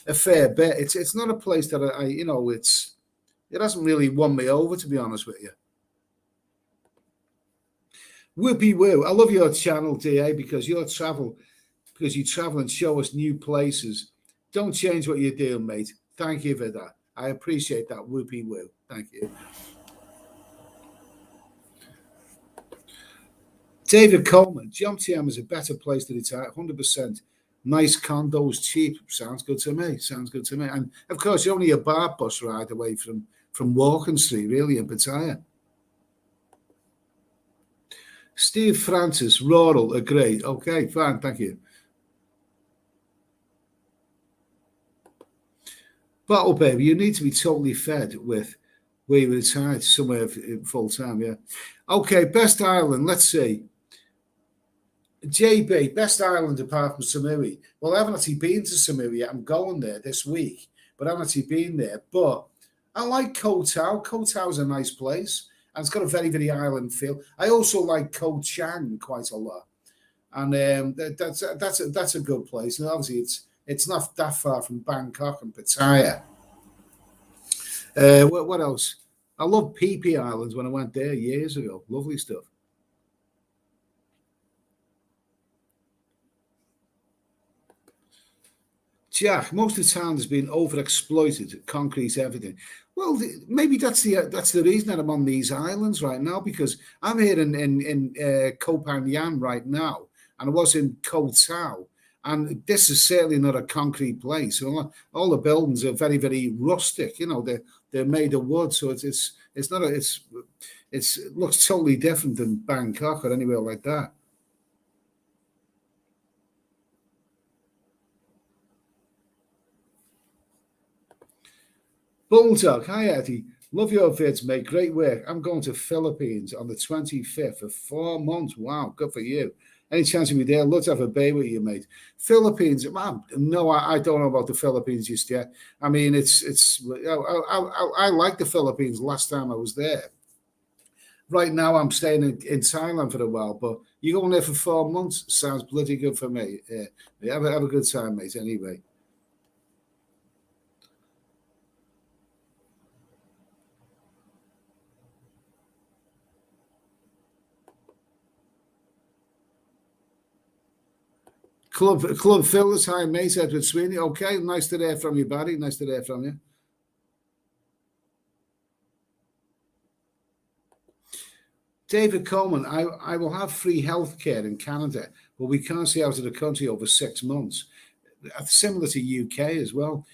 a fair bit. It's not a place that it hasn't really won me over, to be honest with you. Whoopie woo. I love your channel, DA, because you travel and show us new places. Don't change what you're doing, mate. Thank you for that. I appreciate that. Whoopie woo. Thank you. David Coleman. Jomtien is a better place to retire. 100%. Nice condos, cheap. Sounds good to me. And of course, you're only a bar bus ride away from Walking Street, really, in Pattaya. Steve Francis, rural, agree. Okay, fine, thank you. Bottle Baby, you need to be totally fed with where you retired somewhere full time, yeah. Okay, best island, let's see. JB, best island apart from Samui. Well, I haven't actually been to Samui yet. I'm going there this week, but I haven't actually been there. But I like Koh Tao. Koh Tao is a nice place, and it's got a very, very island feel. I also like Koh Chang quite a lot, and that's a good place. And obviously, it's not that far from Bangkok and Pattaya. What else? I love Phi Phi Islands when I went there years ago. Lovely stuff. Jack, most of the town has been overexploited, concrete, everything. Well, maybe that's the reason that I'm on these islands right now, because I'm here in Koh Phangan right now, and I was in Koh Tao, and this is certainly not a concrete place. All the buildings are very, very rustic. They're made of wood, so it's not a it looks totally different than Bangkok or anywhere like that. Bulldog, hi Eddie. Love your vids, mate. Great work. I'm going to Philippines on the 25th for 4 months. Wow, good for you. Any chance of me there? Love to have a bay with you, mate. Philippines, man. No, I don't know about the Philippines just yet. I mean, I like the Philippines last time I was there. Right now, I'm staying in Thailand for a while, but you going there for 4 months? Sounds bloody good for me. Yeah, have a good time, mate. Anyway. Club Phyllis, hi mate, Edward Sweeney. Okay, nice to hear from you, Barry. Nice to hear from you. David Coleman, I will have free healthcare in Canada, but we can't stay out of the country over 6 months. Similar to UK as well.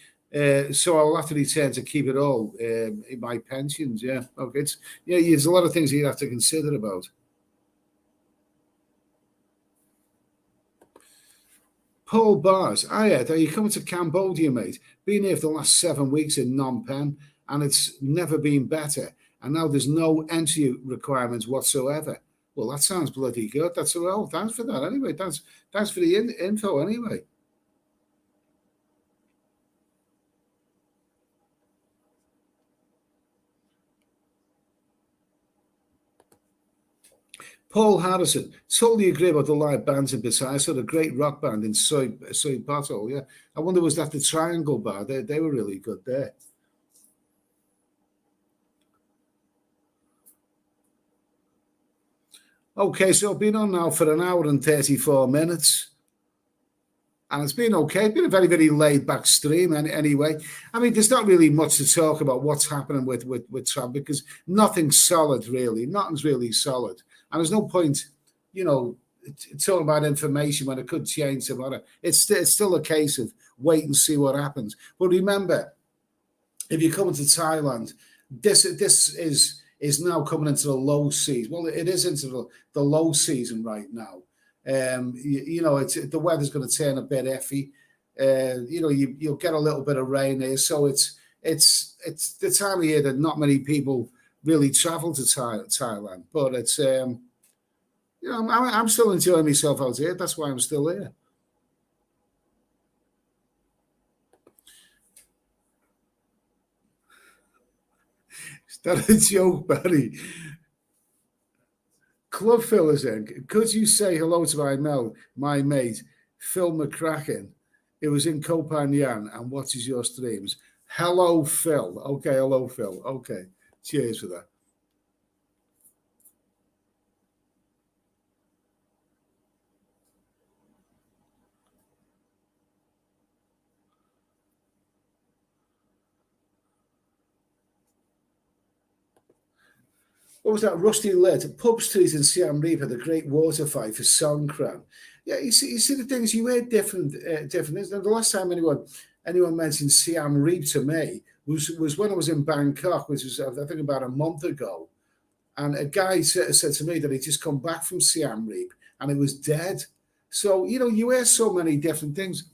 So I'll have to return to keep it all in my pensions. Yeah, okay. There's a lot of things you have to consider about. Paul Bars, Ed, are you coming to Cambodia, mate? Been here for the last 7 weeks in Phnom Penh, and it's never been better. And now there's no entry requirements whatsoever. Well, that sounds bloody good. That's well. Thanks for that. Anyway, thanks for the info. Anyway, Paul Harrison, totally agree about the live bands in Bisaya. I saw a great rock band in Soy Bottle. Yeah, I wonder was that the Triangle Bar? They were really good there. Okay, so I've been on now for an hour and 34 minutes. And it's been okay. It's been a very, very laid back stream. Anyway, I mean, there's not really much to talk about what's happening with Trump because nothing's solid, really. Nothing's really solid. And there's no point, you know, talking about information when it could change tomorrow. It's still a case of wait and see what happens. But remember, if you're coming to Thailand, this is now coming into the low season. Well, it is into the low season right now. It's the weather's going to turn a bit iffy. You'll get a little bit of rain here, so it's the time of year that not many people really travel to Thailand. But I'm still enjoying myself out here. That's why I'm still here. Is that a joke, Barry? Club fillers in. Could you say hello to my mate, Phil McCracken? It was in Koh Phangan and watches your streams. Hello, Phil. Okay, hello, Phil. Okay. Cheers for that. What was that? Rusty Lid, Pub Street in Siam Reap had a great water fight for Songkran. Yeah, you see the things you hear different. Isn't it? The last time anyone mentioned Siam Reap to me was when I was in Bangkok, which was I think about a month ago, and a guy said to me that he'd just come back from Siam Reap and it was dead. So you hear so many different things.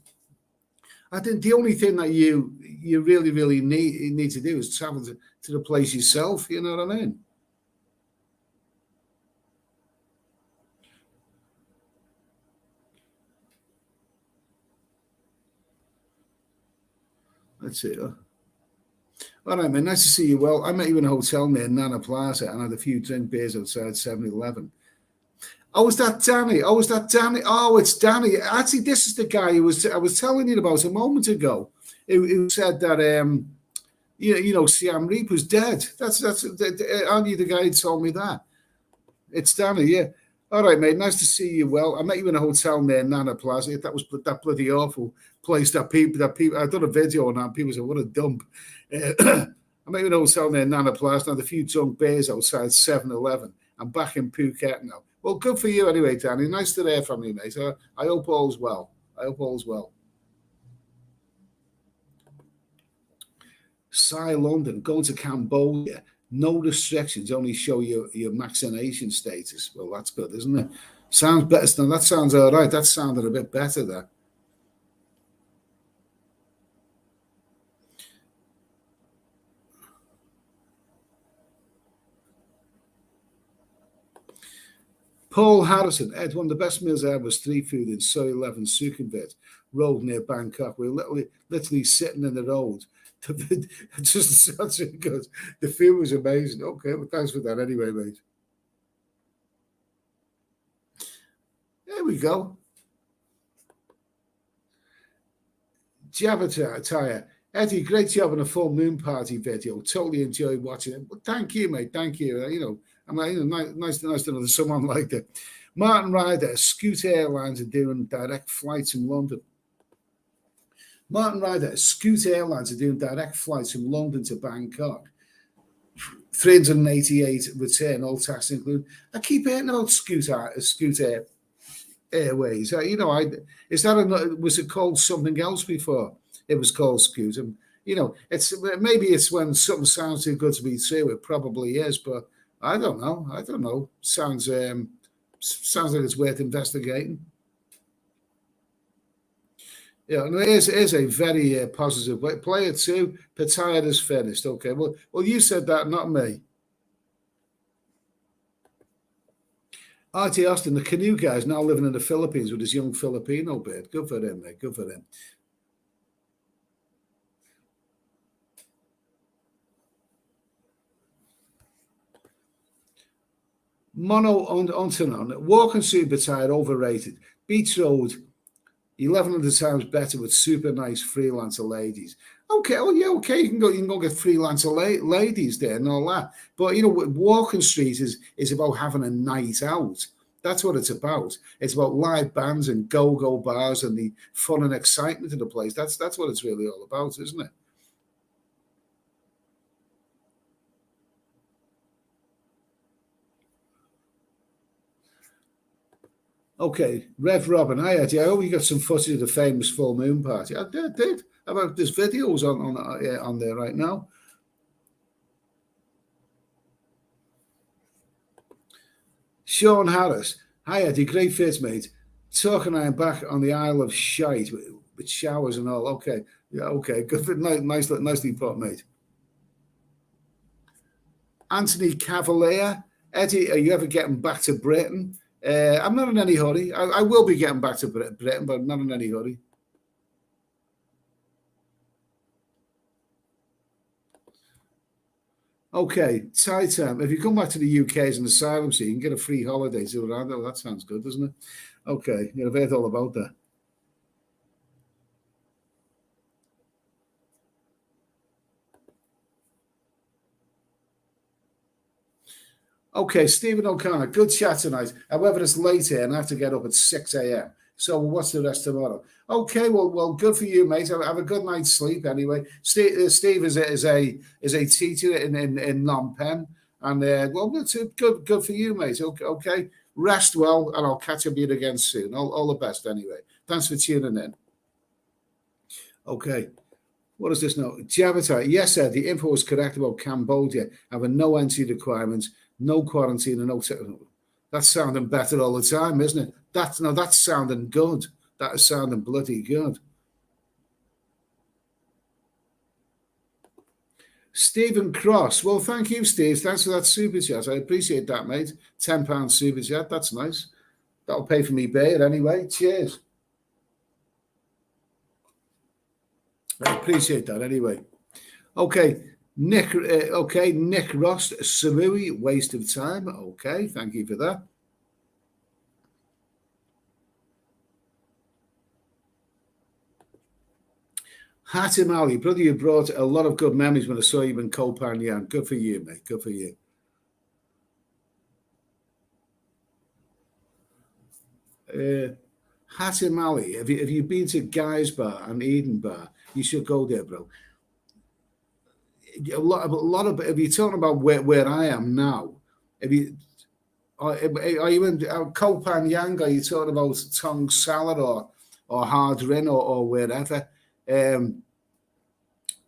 I think the only thing that you really need to do is travel to the place yourself. You know what I mean? Let's see. All right, man. Nice to see you. Well, I met you in a hotel near Nana Plaza and had a few drink beers outside 7-Eleven. Oh, is that Danny? Oh, is that Danny? Oh, it's Danny. Actually, this is the guy I was telling you about a moment ago. Who said that Siam Reap was dead. That's aren't you the guy who told me that? It's Danny, yeah. All right, mate. Nice to see you. Well, I met you in a hotel near Nana Plaza. That was that bloody awful place. That people. I done a video on that. People said, "What a dump." I met you in a hotel near Nana Plaza. Had a few drunk beers outside 7-Eleven. I'm back in Phuket now. Well, good for you anyway, Danny. Nice to hear from you, mate. I hope all's well. Psy London, going to Cambodia. No restrictions, only show your vaccination status. Well, that's good, isn't it? Sounds better. That sounds all right. That sounded a bit better there. Paul Harrison, Ed, one of the best meals I had was street food in Soy 11 Sukhumvit road near Bangkok. We were literally sitting in the road. Just such a good. The food was amazing. Okay, well, thanks for that anyway, mate. There we go. Jabba Eddie, great job on a full moon party video. Totally enjoyed watching it. Well, thank you, mate. Thank you. Nice to know there's someone like that. Martin Ryder, Scoot Airlines are doing direct flights from London. Martin Ryder, Scoot Airlines are doing direct flights from London to Bangkok. 388 return, all tax included. I keep hearing about Scoot Airways. Was it called something else before? It was called Scoot. And, maybe it's when something sounds too good to be true. It probably is, but I don't know. Sounds like it's worth investigating. Yeah, and it is a very positive way. Player 2, Pattaya is finished. Okay, well, you said that, not me. R.T. Austin, the canoe guy, is now living in the Philippines with his young Filipino bird. Good for him, mate. Good for him. Mono Ontanon, walking suit Pattaya overrated. Beach Road, 1,100 times better with super nice freelancer ladies. Okay, okay. You can go get freelancer ladies there and all that. But Walking Street is about having a night out. That's what it's about. It's about live bands and go-go bars and the fun and excitement of the place. That's what it's really all about, isn't it? Okay, Rev Robin, hi Eddie. I hope you got some footage of the famous full moon party. I did. There's videos on there right now. Sean Harris, hi Eddie, great fit, mate. Talking I am back on the Isle of Shite with showers and all. Okay, yeah, okay, good, nicely put, mate. Anthony Cavalier, Eddie, are you ever getting back to Britain? I'm not in any hurry. I will be getting back to Britain, but not in any hurry. Okay, Titan. If you come back to the UK as an asylum seeker, you can get a free holiday to around. Oh, that sounds good, doesn't it? Okay, I've heard all about that. Okay, Stephen O'Connor, good chat tonight. However, it's late here and I have to get up at 6 a.m. So what's the rest tomorrow? Okay, well, good for you, mate. Have a good night's sleep anyway. Steve is a teacher in Phnom Penh, and it's good for you, mate. Okay, rest well, and I'll catch up with you again soon. All the best anyway. Thanks for tuning in. Okay. What is this now? Javatar, yes, sir. The info was correct about Cambodia having no entry requirements, no quarantine, and no. That's sounding better all the time, isn't it? That's sounding good. That is sounding bloody good. Stephen Cross. Well, thank you, Steve. Thanks for that super chat. I appreciate that, mate. £10 super chat. That's nice. That'll pay for me beer anyway. Cheers. I appreciate that anyway. Okay, Nick. Okay, Nick Ross, Samui, waste of time. Okay, thank you for that. Hatim Ali, brother, you brought a lot of good memories when I saw you in Kopan Yan. Good for you, mate. Good for you. Hatim Ali, have you been to Guy's Bar and Eden Bar? You should go there, bro. A lot of. If you're talking about where I am now, if you are you in Kopan Yang? Are you talking about Tong Salad or Hard Rin or wherever? Um,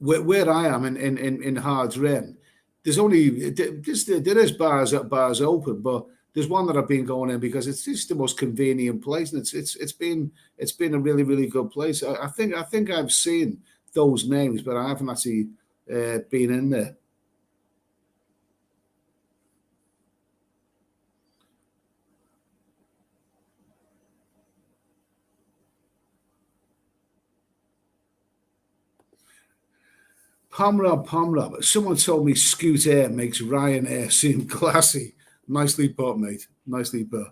where I am in Hard Rin, there's only there is bars open, but there's one that I've been going in because it's just the most convenient place, and it's been a really really good place. I think I've seen those names, but I haven't actually been in there. Pomrob. Someone told me Scoot Air makes Ryanair seem classy. Nicely put, mate. Nicely put.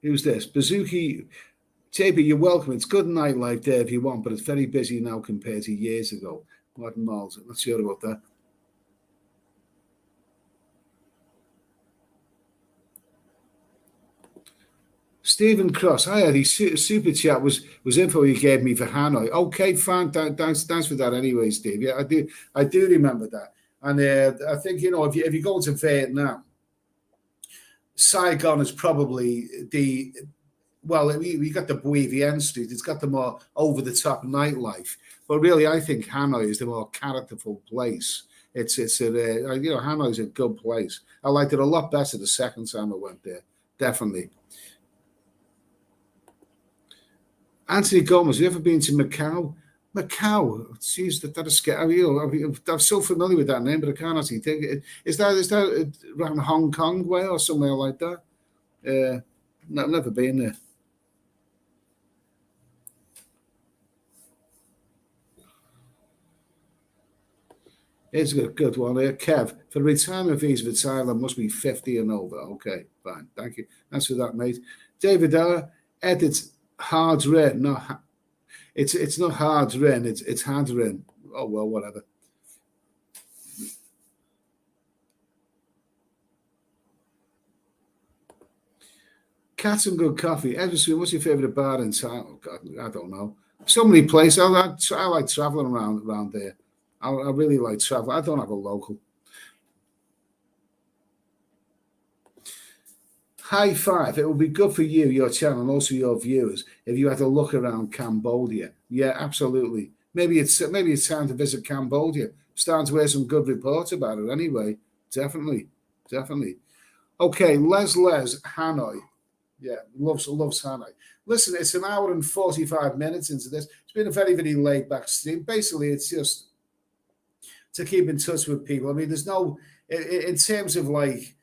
Who's this? Bazuki. JB, you're welcome. It's good nightlife there if you want, but it's very busy now compared to years ago. Martin Miles. Not sure about that. Stephen Cross, hi, the super chat was info you gave me for Hanoi. Okay, fine, thanks for that. Anyway, Steve, yeah, I do remember that, and I think if you go to Vietnam, Saigon is probably the well, we got the Bui Vien Street. It's got the more over the top nightlife, but really, I think Hanoi is the more characterful place. Hanoi's a good place. I liked it a lot better the second time I went there. Definitely. Anthony Gomez, have you ever been to Macau? Macau, jeez, that is scary. I'm so familiar with that name, but I can't actually think. Is that around Hong Kong way or somewhere like that? No, I've never been there. Here's a good one here. Kev, for the retirement visa for Thailand must be 50 and over. Okay, fine. Thank you. Thanks for that, mate. David edits hard red. No, it's not hard ren. It's hard ren. Oh well, whatever. Cats and good coffee. Edison, what's your favorite bar in town? Oh God, I don't know. So many places. I like traveling around there. I really like traveling. I don't have a local. High five. It would be good for you, your channel, and also your viewers if you had a look around Cambodia. Yeah, absolutely. Maybe it's time to visit Cambodia. Starting to hear some good reports about it anyway. Definitely. Definitely. Okay, Les, Hanoi. Yeah, loves Hanoi. Listen, it's an hour and 45 minutes into this. It's been a very, very laid back stream. Basically, it's just to keep in touch with people. I mean, there's no, in terms of like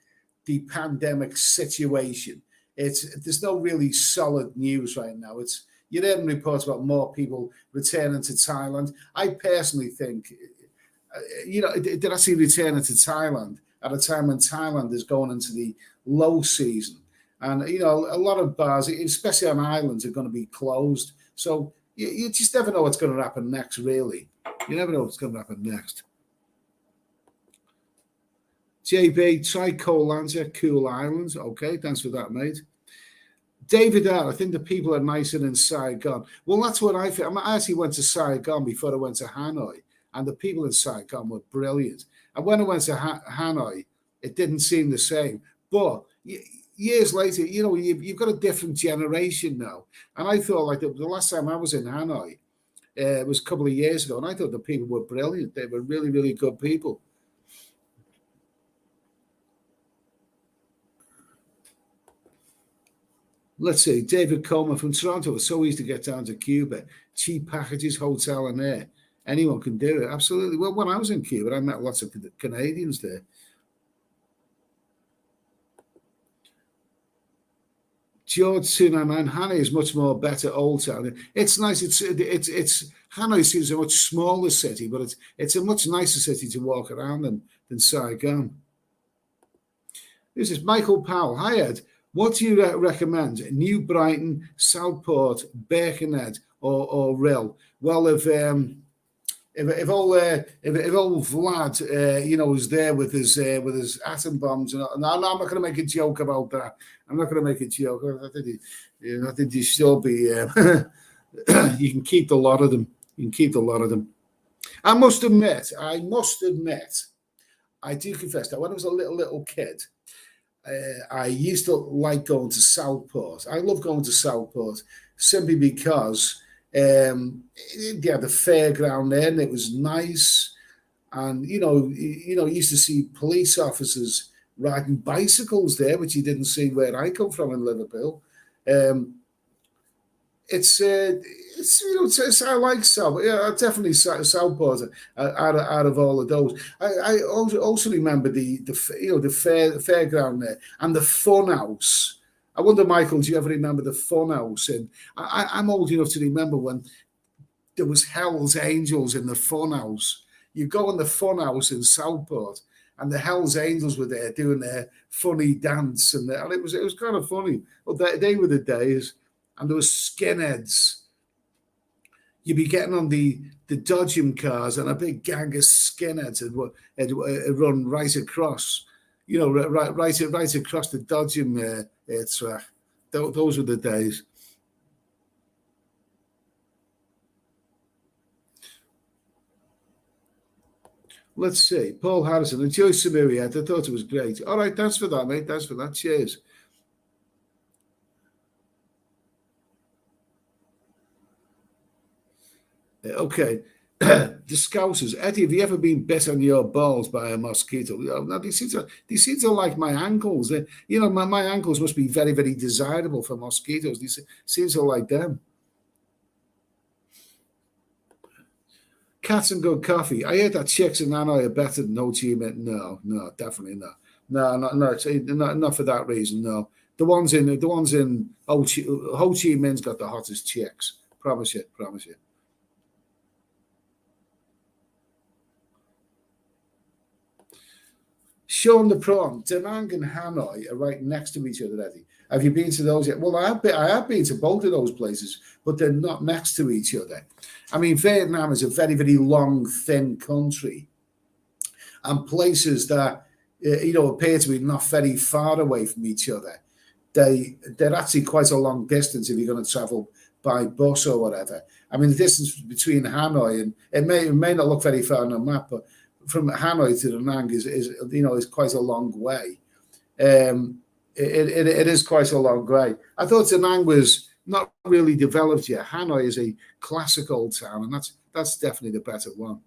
the pandemic situation, there's no really solid news right now. You're hearing reports about more people returning to Thailand. I personally think, did I see returning to Thailand at a time when Thailand is going into the low season? And, a lot of bars, especially on islands, are going to be closed. So you just never know what's going to happen next, really. You never know what's going to happen next. JB, try Koh Lanta, Cool Islands. Okay, thanks for that, mate. David R, I think the people are nicer in Saigon. Well, that's what I feel. I actually went to Saigon before I went to Hanoi, and the people in Saigon were brilliant. And when I went to Hanoi, it didn't seem the same. But years later, you've got a different generation now. And I thought, like, the last time I was in Hanoi, it was a couple of years ago, and I thought the people were brilliant. They were really, really good people. Let's see, David Coleman from Toronto. It's so easy to get down to Cuba. Cheap packages, hotel, and air. Anyone can do it. Absolutely. Well, when I was in Cuba, I met lots of Canadians there. George 299, Hanoi is much more better Old Town. It's nice. It's Hanoi seems a much smaller city, but it's a much nicer city to walk around than Saigon. This is Michael Powell. Hi Ed, what do you recommend? New Brighton, Southport, Birkenhead, or Rill? Well, if old Vlad, was there with his atom bombs, and I'm not going to make a joke about that. I'm not going to make a joke. I think you should be. You can keep a lot of them. You can keep a lot of them. I must admit, I do confess that when I was a little kid, I used to like going to Southport. I love going to Southport simply because they had the fairground there, and it was nice. And you used to see police officers riding bicycles there, which you didn't see where I come from in Liverpool. It's I like South. Yeah, definitely Southport out of all of those. I also remember the fairground there and the fun house. I wonder, Michael, do you ever remember the fun house? And I'm old enough to remember when there was Hell's Angels in the fun house. You go in the fun house in Southport, and the Hell's Angels were there doing their funny dance, and it was kind of funny. Well, they were the days. And there was skinheads. You'd be getting on the Dodgem cars, and a big gang of skinheads had run right across, right across the Dodgem track. Those were the days. Let's see. Paul Harrison, enjoy Samui. I thought it was great. All right, thanks for that, mate. Thanks for that. Cheers. Okay. The Scousers. Eddie, have you ever been bit on your balls by a mosquito? No, they seem to like my ankles. My ankles must be very, very desirable for mosquitoes. They seem to like them. Cats and good coffee. I heard that chicks in Hanoi are better than Ho Chi Minh. No, definitely not. No, not for that reason. No, the ones in Ho Chi Minh's got the hottest chicks. Promise you. Sean the Prawn, Da Nang and Hanoi are right next to each other, Eddie. Have you been to those yet? Well, I have been to both of those places, but they're not next to each other. I mean, Vietnam is a very, very long, thin country, and places that appear to be not very far away from each other. They're actually quite a long distance if you're going to travel by bus or whatever. I mean, the distance between Hanoi and it may not look very far on a map, but from Hanoi to Da Nang is quite a long way. It is quite a long way. I thought Da Nang was not really developed yet. Hanoi is a classic old town, and that's definitely the better one.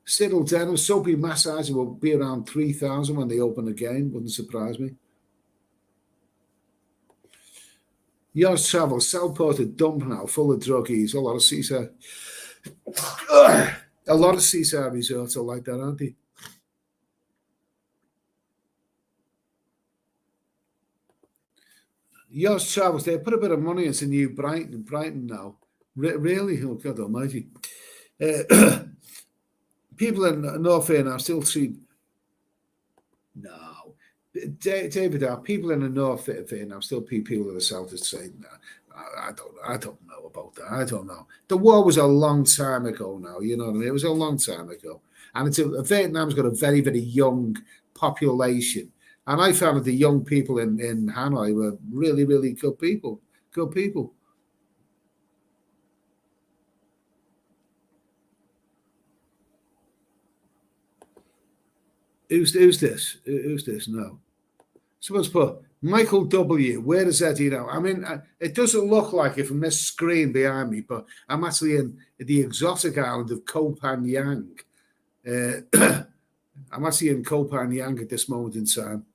Cyril Denham, soapy massager will be around 3,000 when they open again. Wouldn't surprise me. Yours Travel, Southport, a dump now, full of druggies. A lot of seaside resorts are like that, aren't they? Yours Travels, they put a bit of money into New Brighton now. Really? Oh, God almighty. People in North End are still cheap. No. David, are people in the North Vietnam still people in the South that say, no, I don't know about that. I don't know. The war was a long time ago now, you know what I mean? It was a long time ago. And Vietnam's got a very, very young population. And I found that the young people in Hanoi were really, really good people. Good people. Who's this? Who's this? No. Someone's put Michael W. Where is Eddie now? I mean, it doesn't look like it from this screen behind me, but I'm actually in the exotic island of Koh Phangan. I'm actually in Koh Phangan at this moment in time.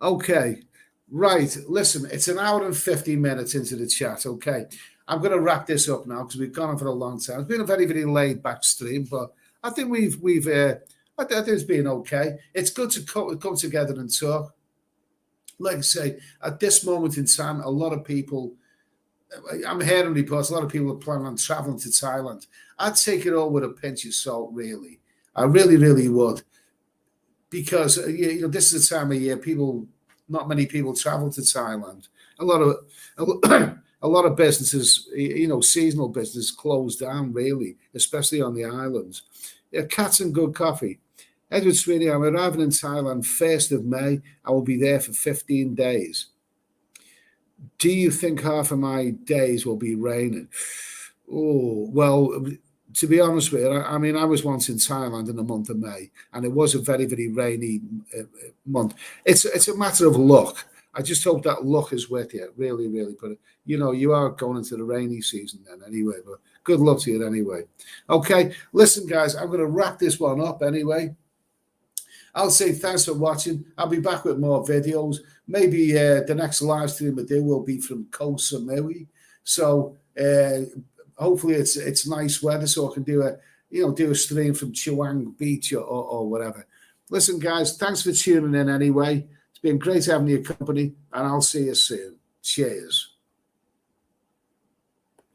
Okay, right. Listen, it's an hour and 50 minutes into the chat. Okay, I'm going to wrap this up now because we've gone on for a long time. It's been a very, very laid back stream, but I think we've I think it's been okay. It's good to come together and talk. Like I say, at this moment in time, a lot of people, I'm hearing reports, a lot of people are planning on traveling to Thailand. I'd take it all with a pinch of salt, really. I really, really would. Because, this is the time of year not many people travel to Thailand. A lot of, a lot of businesses, seasonal business closed down, really, especially on the islands. Cats and good coffee. Edward Sweeney, I'm arriving in Thailand 1st of May. I will be there for 15 days. Do you think half of my days will be raining? Oh, well, to be honest with you, I mean, I was once in Thailand in the month of May, and it was a very, very rainy month. It's a matter of luck. I just hope that luck is with you, really, really. But, you are going into the rainy season then anyway, but good luck to you anyway. Okay, listen, guys, I'm going to wrap this one up anyway. I'll say thanks for watching. I'll be back with more videos. Maybe the next live stream I do will be from Koh Samui. So hopefully it's nice weather, so I can do a stream from Chewang Beach or whatever. Listen, guys, thanks for tuning in anyway. It's been great having your company, and I'll see you soon. Cheers.